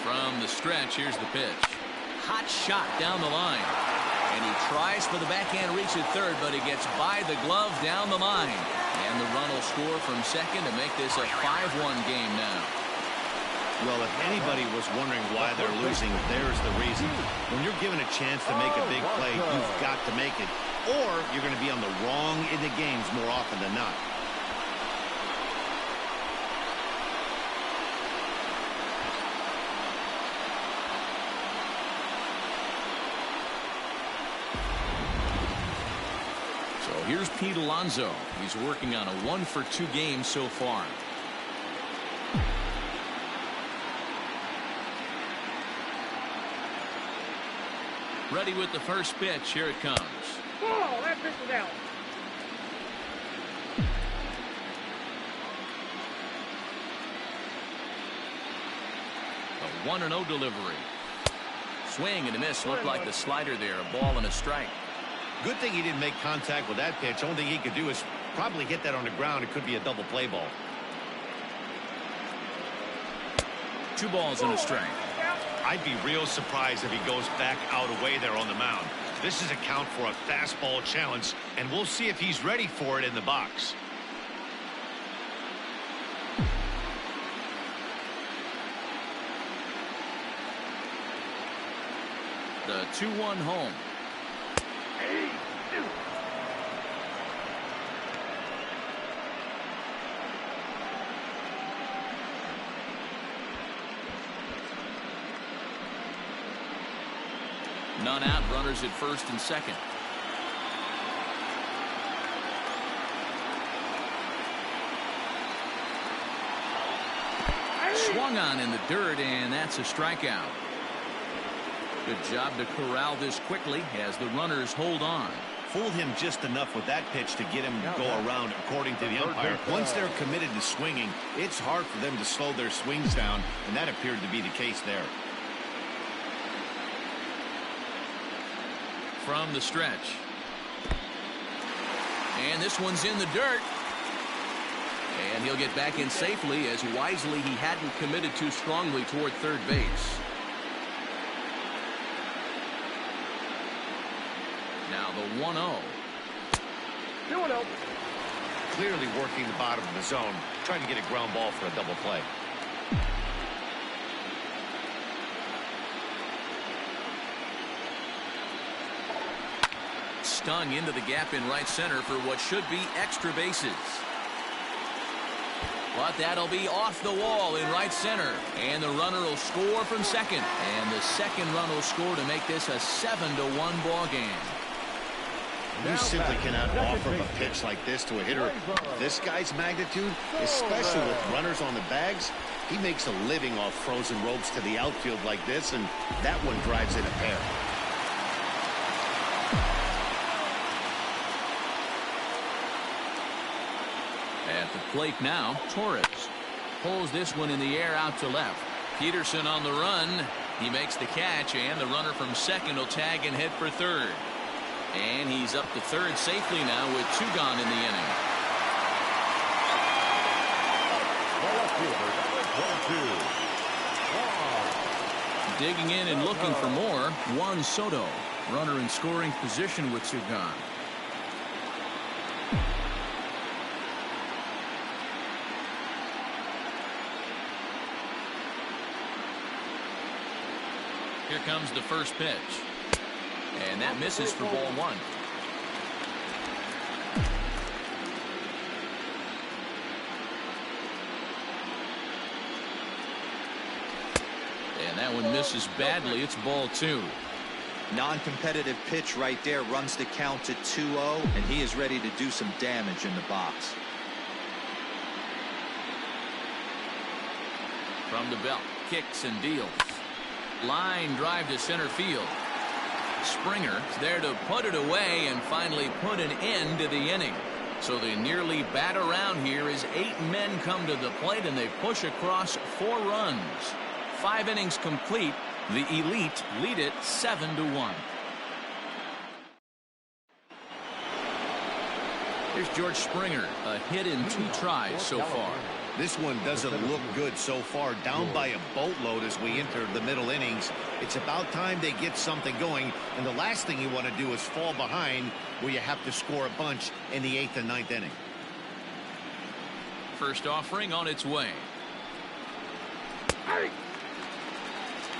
From the stretch, here's the pitch. Hot shot down the line. And he tries for the backhand reach at third, but he gets by the glove down the line. And the run will score from second to make this a 5-1 game now. Well, if anybody was wondering why they're losing, there's the reason. When you're given a chance to make a big play, you've got to make it. Or you're going to be on the wrong end of games more often than not. Here's Pete Alonso. He's working on a 1-for-2 game so far. Ready with the first pitch. Here it comes. Oh, that pitch is out. A 1-0 delivery. Swing and a miss. Looked like the slider there. A ball and a strike. Good thing he didn't make contact with that pitch. Only thing he could do is probably hit that on the ground. It could be a double play ball. 2 balls and a strike. I'd be real surprised if he goes back out away there on the mound. This is a count for a fastball challenge, and we'll see if he's ready for it in the box. The 2-1 home. None out, runners at first and second. Swung on in the dirt, and that's a strikeout. Good job to corral this quickly as the runners hold on. Fooled him just enough with that pitch to get him to go around, according to the umpire. Once they're committed to swinging, it's hard for them to slow their swings down, and that appeared to be the case there. From the stretch. And this one's in the dirt. And he'll get back in safely, as wisely he hadn't committed too strongly toward third base. Now the 1-0. 2-0. Clearly working the bottom of the zone, trying to get a ground ball for a double play. Stung into the gap in right center for what should be extra bases. But that'll be off the wall in right center. And the runner will score from second. And the second run will score to make this a 7-1 ball game. You simply cannot offer a pitch like this to a hitter this guy's magnitude, especially with runners on the bags. He makes a living off frozen ropes to the outfield like this, and that one drives in a pair. At the plate now, Torres pulls this one in the air out to left. Peterson on the run. He makes the catch, and the runner from second will tag and head for third. And he's up to third safely now with 2 gone in the inning. Digging in and looking for more, Juan Soto. Runner in scoring position with 2 gone. Here comes the first pitch. And that misses for ball 1. And that one misses badly. It's ball 2. Non-competitive pitch right there, runs the count to 2-0, and he is ready to do some damage in the box. From the belt, kicks and deals. Line drive to center field. Springer is there to put it away and finally put an end to the inning. So they nearly bat around here as 8 men come to the plate and they push across 4 runs. 5 innings complete. The Elite lead it 7-1. Here's George Springer, a hit in 2 tries so far. This one doesn't look good so far. Down by a boatload as we enter the middle innings. It's about time they get something going, and the last thing you want to do is fall behind where you have to score a bunch in the 8th and 9th inning. First offering on its way.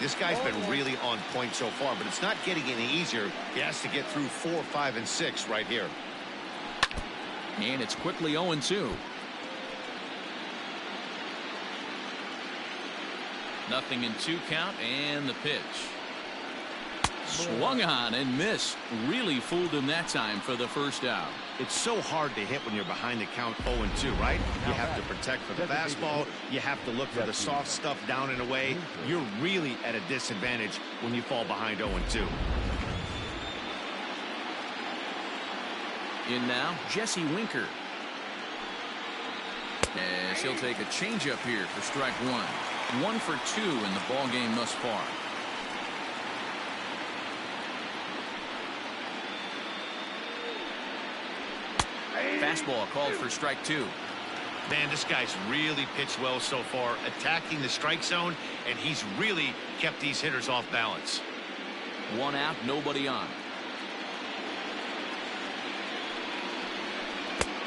This guy's been really on point so far, but it's not getting any easier. He has to get through 4, 5, and 6 right here. And it's quickly 0-2. Nothing in 2 count, and the pitch. Swung on and missed. Really fooled him that time for the first out. It's so hard to hit when you're behind the count 0-2, right? You have to protect for the fastball. You have to look for the soft stuff down and away. You're really at a disadvantage when you fall behind 0-2. In now, Jesse Winker. As he'll take a changeup here for strike 1. 1 for 2 in the ball game thus far. Fastball called for strike 2. Man, this guy's really pitched well so far, attacking the strike zone, and he's really kept these hitters off balance. 1 out, nobody on.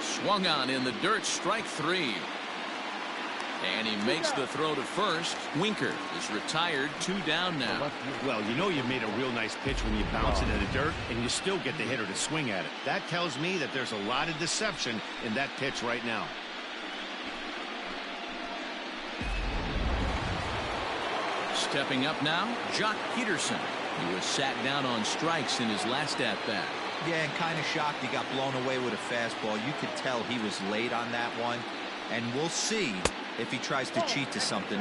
Swung on in the dirt, strike 3. And he makes the throw to first. Winker is retired, 2 down now. Well, you know you made a real nice pitch when you bounce it in the dirt, and you still get the hitter to swing at it. That tells me that there's a lot of deception in that pitch right now. Stepping up now, Jock Peterson. He was sat down on strikes in his last at-bat. Yeah, and kind of shocked he got blown away with a fastball. You could tell he was late on that one, and we'll see if he tries to cheat to something.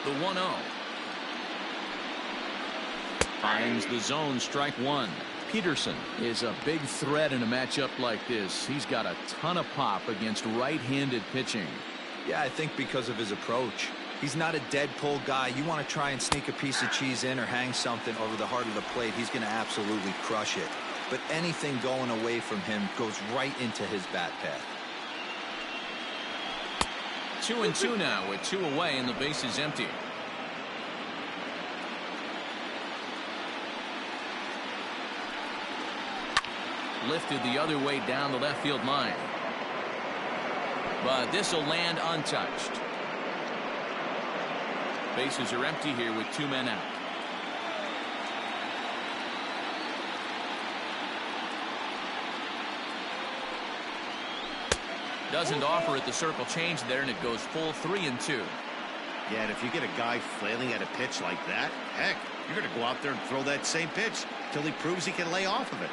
The 1-0. Finds the zone, strike 1. Peterson is a big threat in a matchup like this. He's got a ton of pop against right-handed pitching. Yeah, I think because of his approach. He's not a dead pull guy. You want to try and sneak a piece of cheese in or hang something over the heart of the plate, he's going to absolutely crush it. But anything going away from him goes right into his bat path. 2-2 now with 2 away and the base is empty. Lifted the other way down the left field line. But this will land untouched. Bases are empty here with 2 men out. Doesn't offer it the circle change there, and it goes full 3-2. Yeah, and if you get a guy flailing at a pitch like that, heck, you're going to go out there and throw that same pitch till he proves he can lay off of it.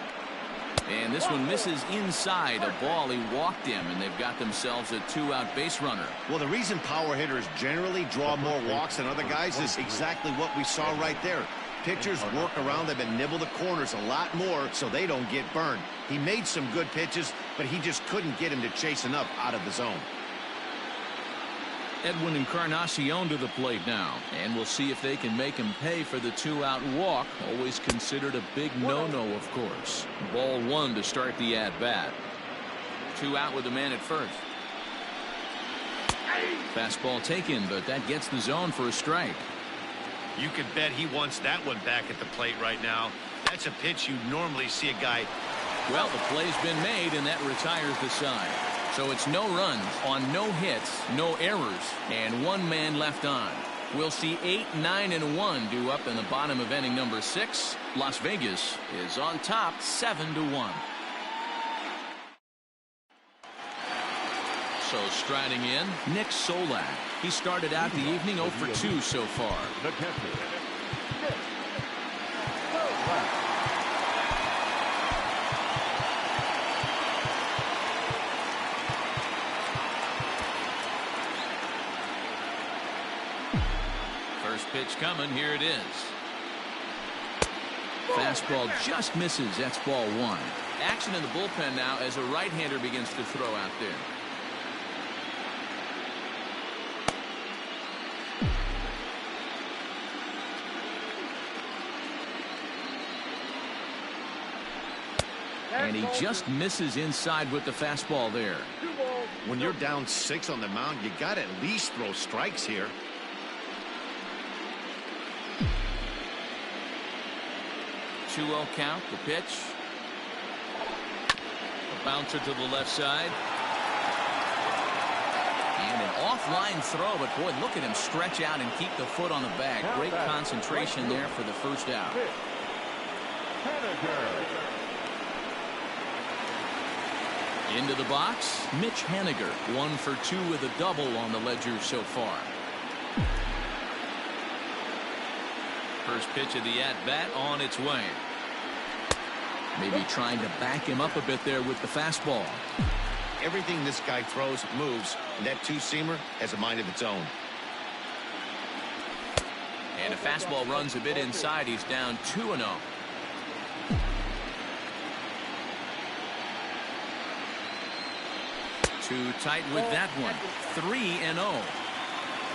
And this one misses inside a ball. He walked him, and they've got themselves a 2-out base runner. Well, the reason power hitters generally draw more walks than other guys is exactly what we saw right there. Pitchers work around them and nibble the corners a lot more so they don't get burned. He made some good pitches, but he just couldn't get him to chase enough out of the zone. Edwin Encarnacion to the plate now, and we'll see if they can make him pay for the 2-out walk. Always considered a big no-no, of course. Ball 1 to start the at-bat. 2 out with a man at first. Fastball taken, but that gets the zone for a strike. You can bet he wants that one back at the plate right now. That's a pitch you normally see a guy. Well, the play's been made, and that retires the side. So it's no runs on no hits, no errors, and 1 man left on. We'll see 8, 9, and 1 due up in the bottom of inning number 6. Las Vegas is on top 7-1. So striding in, Nick Solak. He started out the evening 0 for 2 so far. First pitch coming. Here it is. Fastball just misses. That's ball 1. Action in the bullpen now as a right-hander begins to throw out there. And he just misses inside with the fastball there. When you're down 6 on the mound, you got to at least throw strikes here. 2-0 count, the pitch. A bouncer to the left side. And an offline throw, but boy, look at him stretch out and keep the foot on the bag. Great concentration there for the first out. Into the box, Mitch Haniger, 1 for 2 with a double on the ledger so far. First pitch of the at-bat on its way. Maybe trying to back him up a bit there with the fastball. Everything this guy throws moves, and that 2-seamer has a mind of its own. And a fastball runs a bit inside. He's down 2-0. Too tight with that one. 3-0.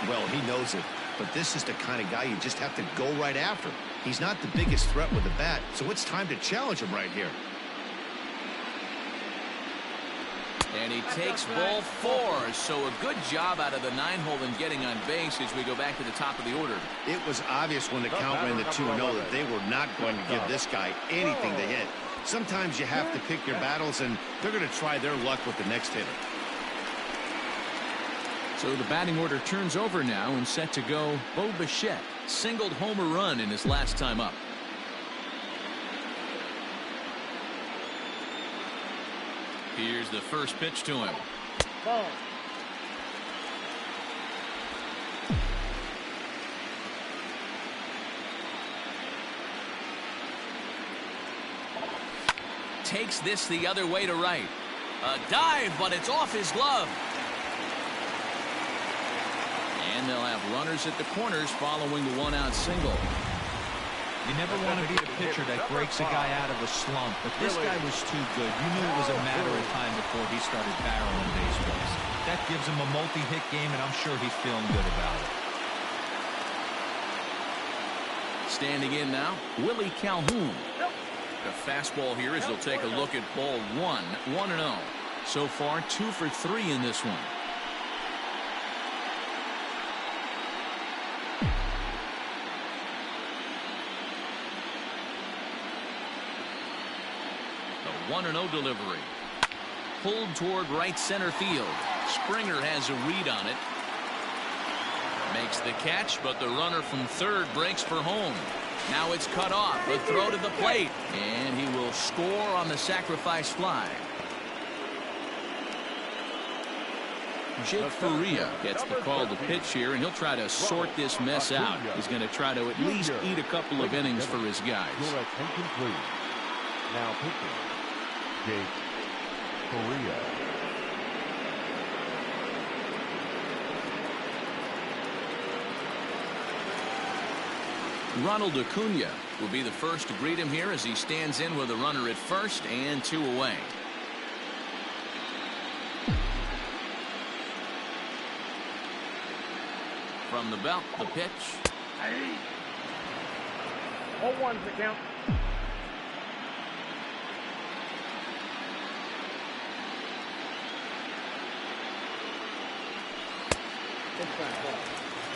Well, he knows it, but this is the kind of guy you just have to go right after. He's not the biggest threat with the bat, so it's time to challenge him right here. And he takes ball 4. So a good job out of the 9-hole in getting on base as we go back to the top of the order. It was obvious when the count ran to 2-0 that they were not going to give this guy anything to hit. Sometimes you have to pick your battles, and they're going to try their luck with the next hitter. So the batting order turns over now and set to go. Bo Bichette singled homer run in his last time up. Here's the first pitch to him. Ball. Takes this the other way to right. A dive, but it's off his glove. And they'll have runners at the corners following the 1-out single. You never want to be a pitcher that breaks a guy out of a slump, but this guy was too good. You knew it was a matter of time before he started barreling baseballs. That gives him a multi-hit game, and I'm sure he's feeling good about it. Standing in now, Willie Calhoun. The fastball here as they'll take a look at ball 1. 1-0. So far, 2 for 3 in this one. The 1-0 delivery. Pulled toward right center field. Springer has a read on it. Makes the catch, but the runner from third breaks for home. Now it's cut off. A throw to the plate. And he will score on the sacrifice fly. Jake Faria gets the call to pitch here, and he'll try to sort this mess out. He's going to try to at least eat a couple of innings for his guys. Now pitching. Korea. Ronald Acuna will be the first to greet him here as he stands in with a runner at first and 2 away. From the belt, the pitch. 0-1's the count.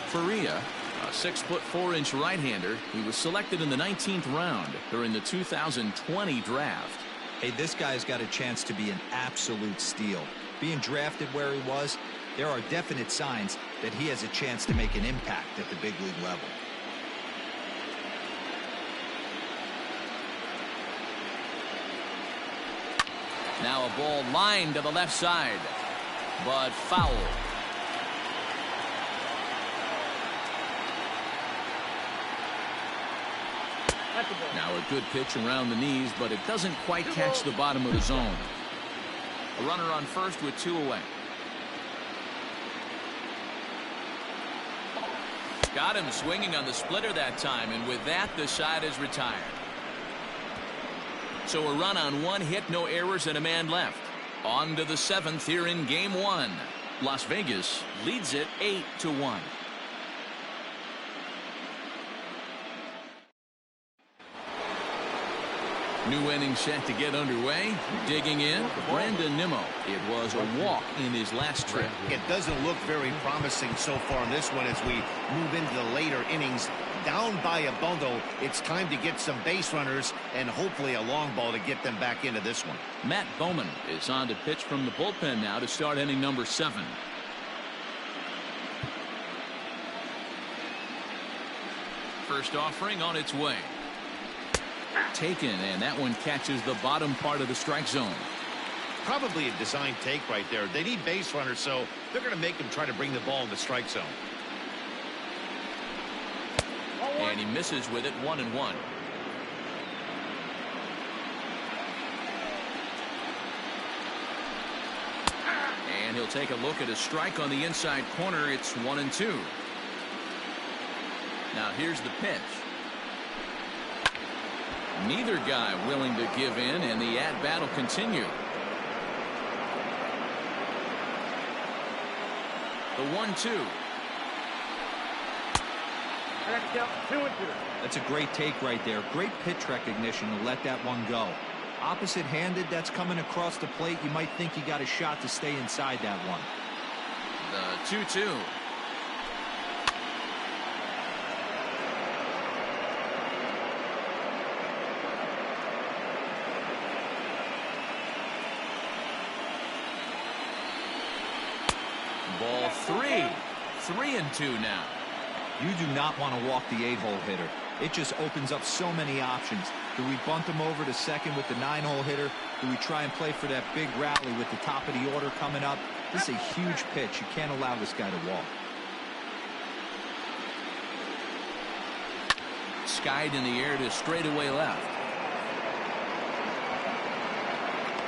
Faria, a 6'4" right-hander. He was selected in the 19th round during the 2020 draft. Hey, this guy's got a chance to be an absolute steal. Being drafted where he was, there are definite signs that he has a chance to make an impact at the big league level. Now a ball lined to the left side, but foul. Now a good pitch around the knees, but it doesn't quite catch the bottom of the zone. A runner on first with 2 away. Got him swinging on the splitter that time, and with that, the side is retired. So a run on 1 hit, no errors, and a man left. On to the 7th here in Game 1. Las Vegas leads it 8-1. New inning set to get underway. Digging in, Brandon Nimmo. It was a walk in his last trip. It doesn't look very promising so far in this one as we move into the later innings. Down by a bundle, it's time to get some base runners and hopefully a long ball to get them back into this one. Matt Bowman is on to pitch from the bullpen now to start inning number 7. First offering on its way. Taken, and that one catches the bottom part of the strike zone. Probably a design take right there. They need base runners, so they're going to make them try to bring the ball in the strike zone. And he misses with it, 1-1. And he'll take a look at a strike on the inside corner. It's 1-2. Now here's the pitch. Neither guy willing to give in, and the at-bat will continue. The 1-2. That's a great take right there. Great pitch recognition to let that one go. Opposite-handed, that's coming across the plate. You might think you got a shot to stay inside that one. The 2-2. Ball 3. 3-2 now. You do not want to walk the 8-hole hitter. It just opens up so many options. Do we bunt him over to second with the 9-hole hitter? Do we try and play for that big rally with the top of the order coming up? This is a huge pitch. You can't allow this guy to walk. Skied in the air to straightaway left.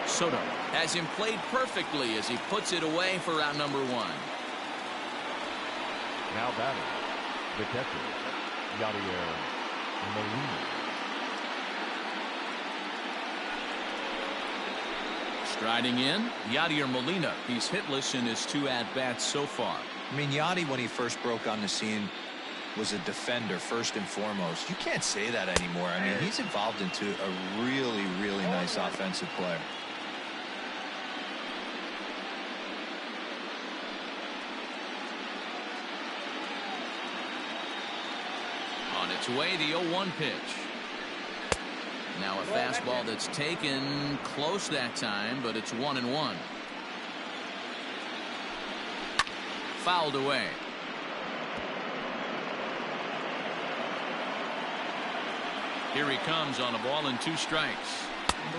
Soto has him played perfectly as he puts it away for out number 1. Now batting, the catcher, Yadier Molina. Striding in, Yadier Molina. He's hitless in his 2 at-bats so far. I mean, Yadi, when he first broke on the scene, was a defender first and foremost. You can't say that anymore. I mean, he's evolved into a really, really nice offensive player. On its way, the 0-1 pitch. Now a fastball that's taken close that time, but it's 1-1. Fouled away. Here he comes on a ball and 2 strikes.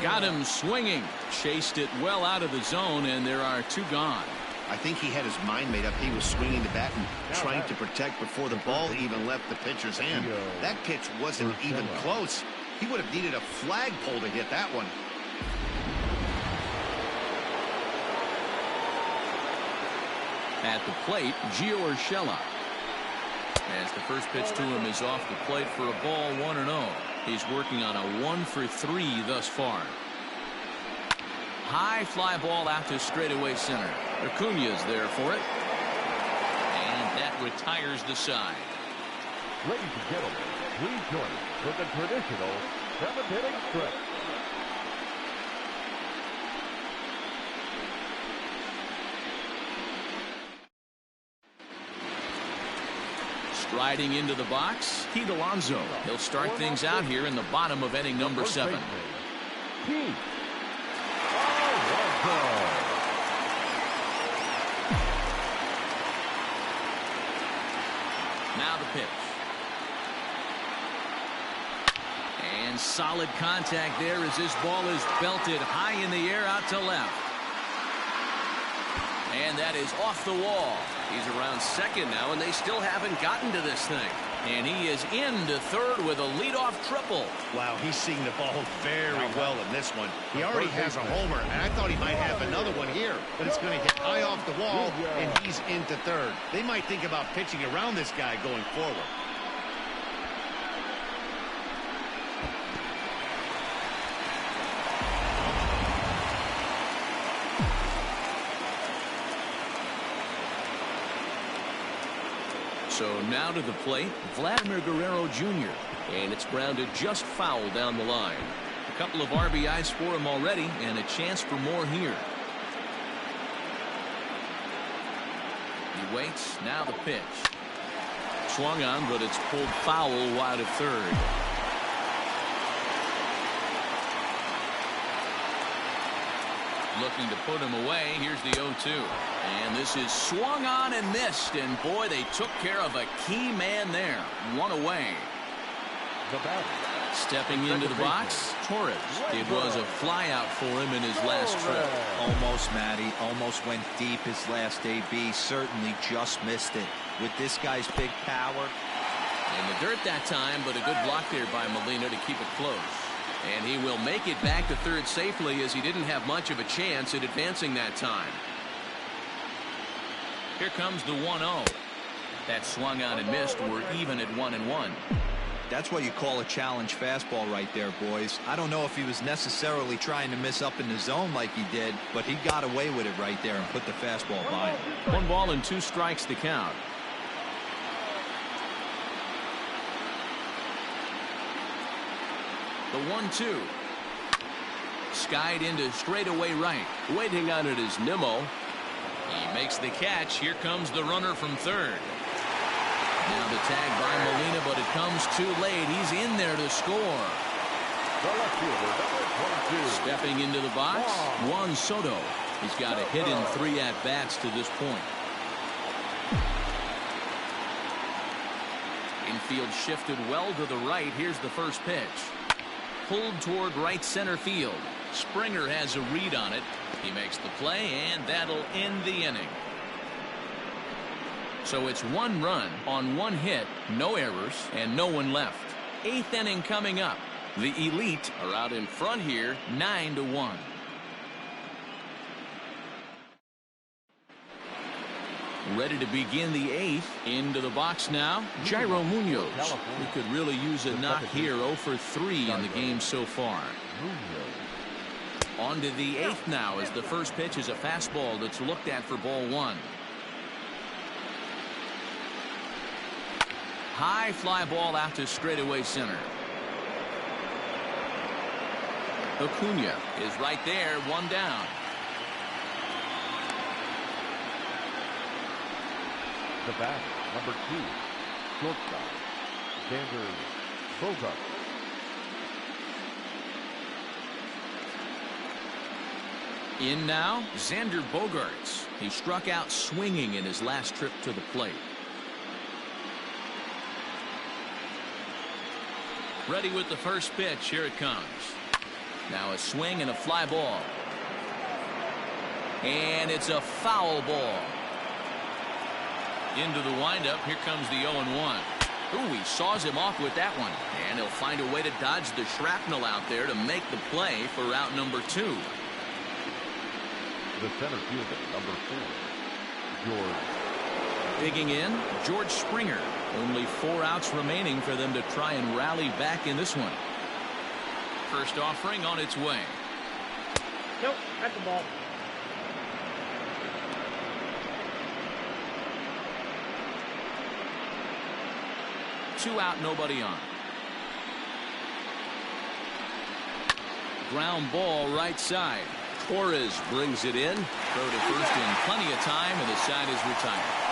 Got him swinging. Chased it well out of the zone, and there are 2 gone. I think he had his mind made up. He was swinging the bat and trying to protect before the ball even left the pitcher's hand. That pitch wasn't even close. He would have needed a flagpole to hit that one. At the plate, Gio Urshela. As the first pitch to him is off the plate for a ball, 1-0. He's working on a 1 for 3 thus far. High fly ball out to straightaway center. Acuna's there for it. And that retires the side. Ladies and gentlemen, please join us for the traditional 7th-inning stretch. Striding into the box, Pete Alonso. He'll start things out here in the bottom of inning number 7. Pete Alonso. Now the pitch. And solid contact there as this ball is belted high in the air out to left. And that is off the wall. He's around second now, and they still haven't gotten to this thing. And he is into third with a leadoff triple. Wow, he's seeing the ball very well in this one. He already has a homer, and I thought he might have another one here. But it's going to hit high off the wall, and he's into third. They might think about pitching around this guy going forward. So now to the plate, Vladimir Guerrero Jr. And it's grounded just foul down the line. A couple of RBIs for him already, and a chance for more here. He waits. Now the pitch. Swung on, but it's pulled foul wide of third. Looking to put him away. Here's the 0-2. And this is swung on and missed. And boy, they took care of a key man there. One away. The batter. Stepping into the box, Torres. It was a fly out for him in his last trip. Almost, Matty. Almost went deep his last AB. Certainly just missed it. With this guy's big power. In the dirt that time, but a good block there by Molina to keep it close. And he will make it back to third safely, as he didn't have much of a chance at advancing that time. Here comes the 1-0. That swung on and missed. We're even at 1-1. That's what you call a challenge fastball right there, boys. I don't know if he was necessarily trying to miss up in the zone like he did, but he got away with it right there and put the fastball by him. 1 ball and 2 strikes to count. The 1-2. Skied into straightaway right. Waiting on it is Nimmo. He makes the catch. Here comes the runner from third. Now the tag by Molina, but it comes too late. He's in there to score. The left fielder, number 22. Stepping into the box, Juan Soto. He's got a hit in 3 at-bats to this point. Infield shifted well to the right. Here's the first pitch. Pulled toward right center field. Springer has a read on it. He makes the play, and that'll end the inning. So it's 1 run on 1 hit, no errors, and no one left. 8th inning coming up. The Elite are out in front here, 9-1. Ready to begin the 8th. Into the box now, Jairo Munoz. He could really use a knock here. 0 for 3 in the game so far. On to the 8th now, as the first pitch is a fastball that's looked at for ball 1. High fly ball out to straightaway center. Acuna is right there, 1 down. The batter, number 2, shortstop, Xander Bogaerts. In now, Xander Bogaerts. He struck out swinging in his last trip to the plate. Ready with the first pitch. Here it comes. Now a swing and a fly ball. And it's a foul ball. Into the windup. Here comes the 0-1. Ooh, he saws him off with that one. And he'll find a way to dodge the shrapnel out there to make the play for out number 2. The center fielder, number 4, George Digging in, George Springer. Only 4 outs remaining for them to try and rally back in this one. First offering on its way. Nope, that's the ball. Two out, nobody on. Ground ball right side. Torres brings it in. Throw to first in plenty of time, and the side is retired.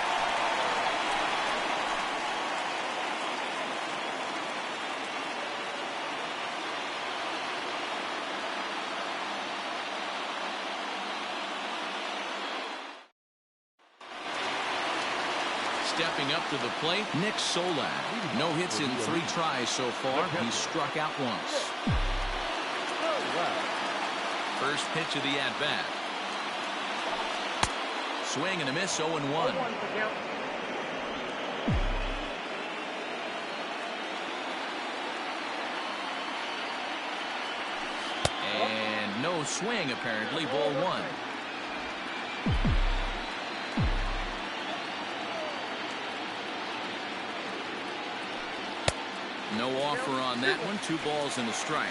Stepping up to the plate, Nick Solak. No hits in 3 tries so far. He's struck out once. First pitch of the at-bat. Swing and a miss, 0-1. And no swing, apparently. Ball 1. No offer on that one. 2 balls and a strike.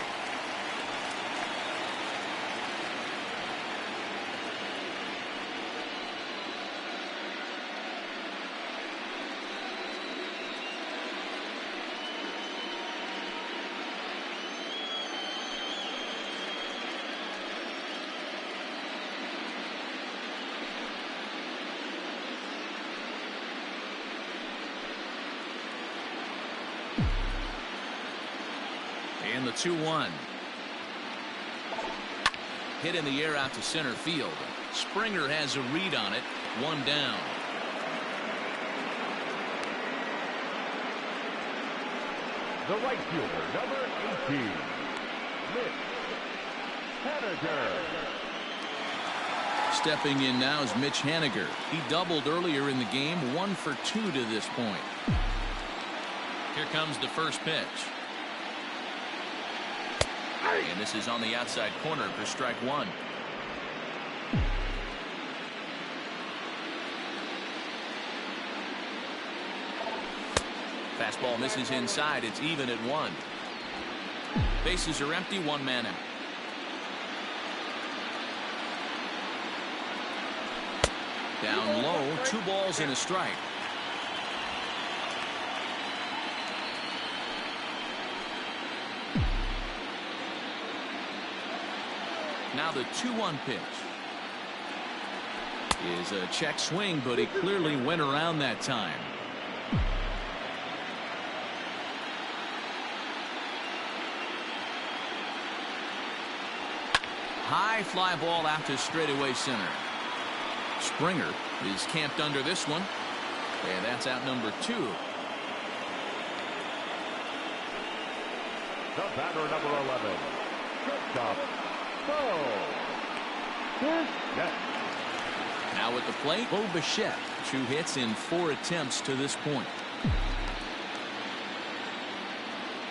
And the 2-1. Hit in the air out to center field. Springer has a read on it. 1 down. The right fielder, number 18, Mitch Haniger. Stepping in now is Mitch Haniger. He doubled earlier in the game. 1 for 2 to this point. Here comes the first pitch. And this is on the outside corner for strike 1. Fastball misses inside. It's even at 1. Bases are empty. 1 man out. Down low. 2 balls and a strike. Now the 2-1 pitch is a check swing, but he clearly went around that time. High fly ball out to straightaway center. Springer is camped under this one, and that's out number 2. The batter, number 11, shortstop. Now at the plate, Bo Bichette. 2 hits in 4 attempts to this point.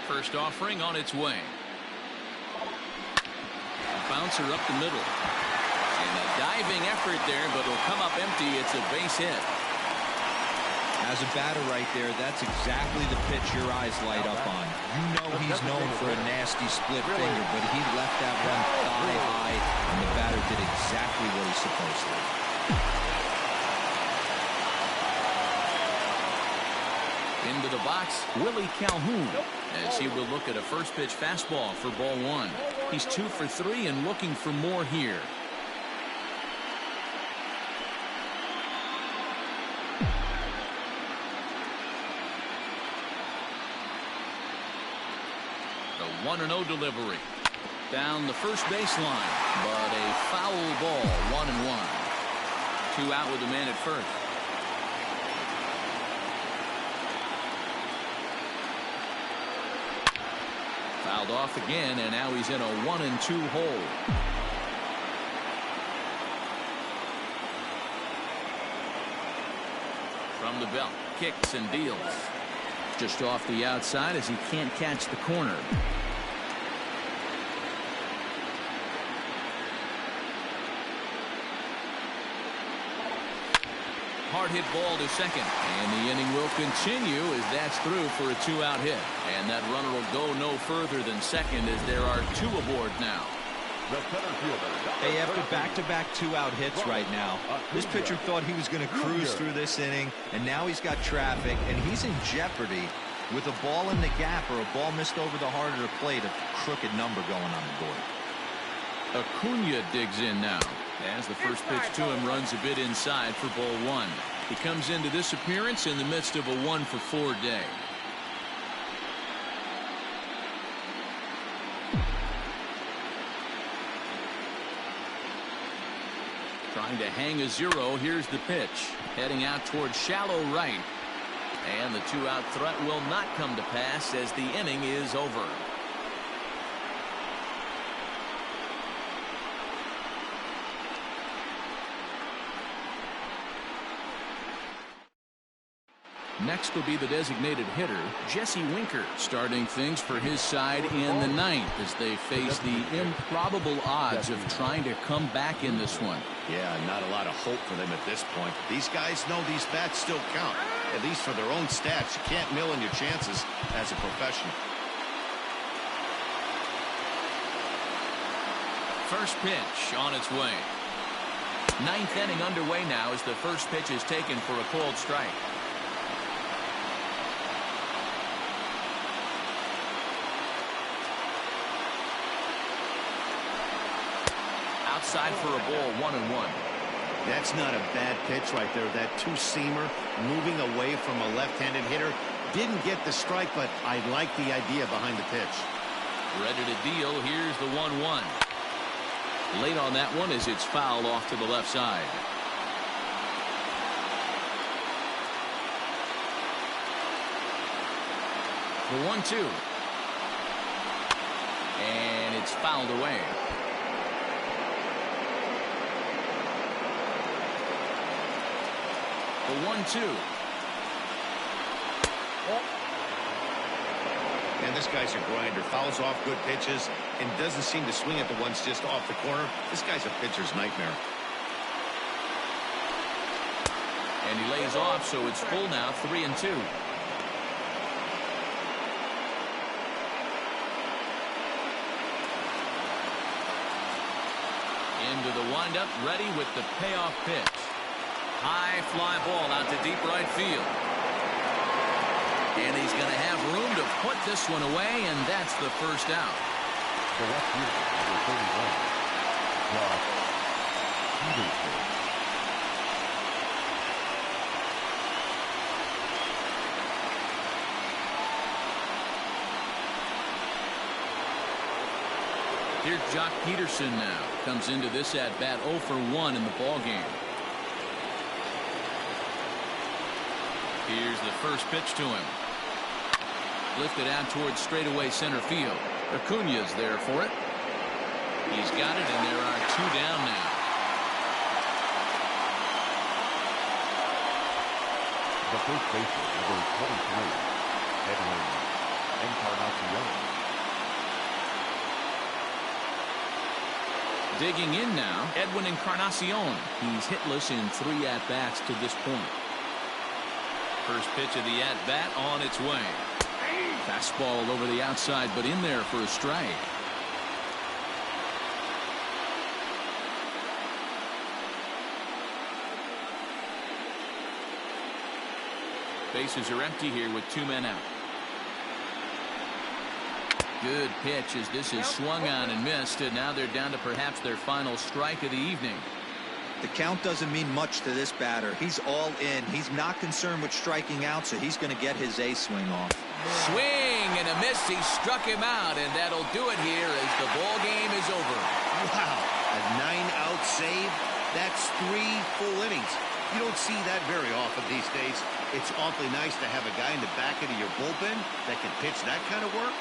First offering on its way. A bouncer up the middle. And a diving effort there, but it'll come up empty. It's a base hit. As a batter right there, that's exactly the pitch your eyes light up on. You know he's known for a nasty split finger, but he left that one thigh high, and the batter did exactly what he's supposed to. Into the box, Willie Calhoun, as he will look at a first pitch fastball for ball 1. He's 2 for 3 and looking for more here. The 1-0 delivery. Down the first baseline, but a foul ball. 1-1. 2 out with the man at first. Fouled off again, and now he's in a 1-2 hole. From the belt, kicks and deals. Just off the outside as he can't catch the corner. Hard hit ball to second. And the inning will continue as that's through for a 2-out hit. And that runner will go no further than second as there are 2 aboard now. Hey, after back-to-back 2-out hits right now, this pitcher thought he was going to cruise through this inning, and now he's got traffic, and he's in jeopardy with a ball in the gap or a ball missed over the heart of the plate, a crooked number going on the board. Acuna digs in now as the first pitch to him runs a bit inside for ball 1. He comes into this appearance in the midst of a 1-for-4 day. Trying to hang a 0. Here's the pitch. Heading out towards shallow right. And the 2-out threat will not come to pass as the inning is over. Next will be the designated hitter, Jesse Winker, starting things for his side in the 9th as they face the improbable odds of trying to come back in this one. Yeah, not a lot of hope for them at this point. These guys know these bats still count, at least for their own stats. You can't mill in your chances as a professional. First pitch on its way. 9th inning underway now as the first pitch is taken for a called strike. Outside for a ball, 1-1. That's not a bad pitch right there. That two-seamer moving away from a left-handed hitter. Didn't get the strike, but I like the idea behind the pitch. Ready to deal. Here's the 1-1. Late on that one as it's fouled off to the left side. The 1-2. And it's fouled away. The 1-2. And this guy's a grinder. Fouls off good pitches and doesn't seem to swing at the ones just off the corner. This guy's a pitcher's nightmare. And he lays off, so it's full now, 3-2. Into the windup, ready with the payoff pitch. High fly ball out to deep right field. And he's going to have room to put this one away, and that's the first out. The left fielder, number 31, Here's Jock Peterson now. Comes into this at-bat 0 for 1 in the ballgame. Here's the first pitch to him. Lifted out towards straightaway center field. Acuna's there for it. He's got it, and there are 2 down now. The first baseman, number 23, Edwin Encarnacion. Digging in now, Edwin Encarnacion. He's hitless in 3 at-bats to this point. First pitch of the at-bat on its way. Fastball over the outside, but in there for a strike. Bases are empty here with 2 men out. Good pitch as this is swung on and missed, and now they're down to perhaps their final strike of the evening. The count doesn't mean much to this batter. He's all in. He's not concerned with striking out, so he's going to get his A swing off. Swing and a miss. He struck him out, and that'll do it here as the ball game is over. Wow, a 9-out save. That's 3 full innings. You don't see that very often these days. It's awfully nice to have a guy in the back end of your bullpen that can pitch that kind of work.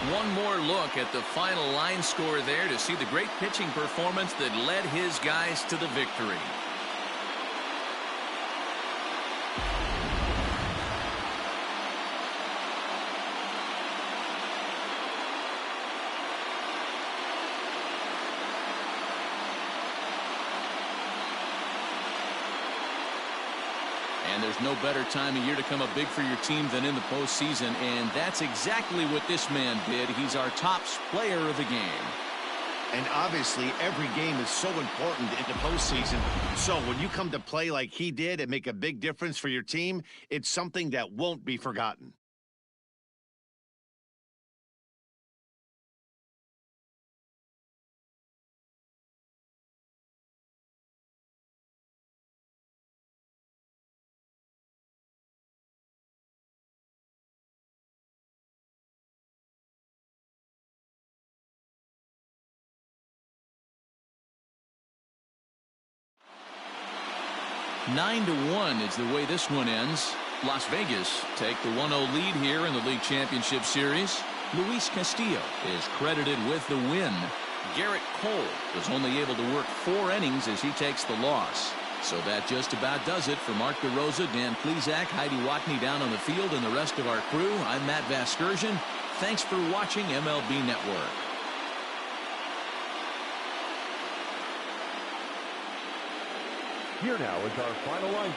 One more look at the final line score there to see the great pitching performance that led his guys to the victory. And there's no better time of year to come up big for your team than in the postseason, and that's exactly what this man did. He's our top player of the game. And obviously, every game is so important in the postseason. So when you come to play like he did and make a big difference for your team, it's something that won't be forgotten. Nine to 1 is the way this one ends. Las Vegas take the 1-0 lead here in the League Championship Series. Luis Castillo is credited with the win. Garrett Cole was only able to work 4 innings as he takes the loss. So that just about does it for Mark DeRosa, Dan Plesac, Heidi Watney down on the field, and the rest of our crew. I'm Matt Vasgersian. Thanks for watching MLB Network. Here now is our final line.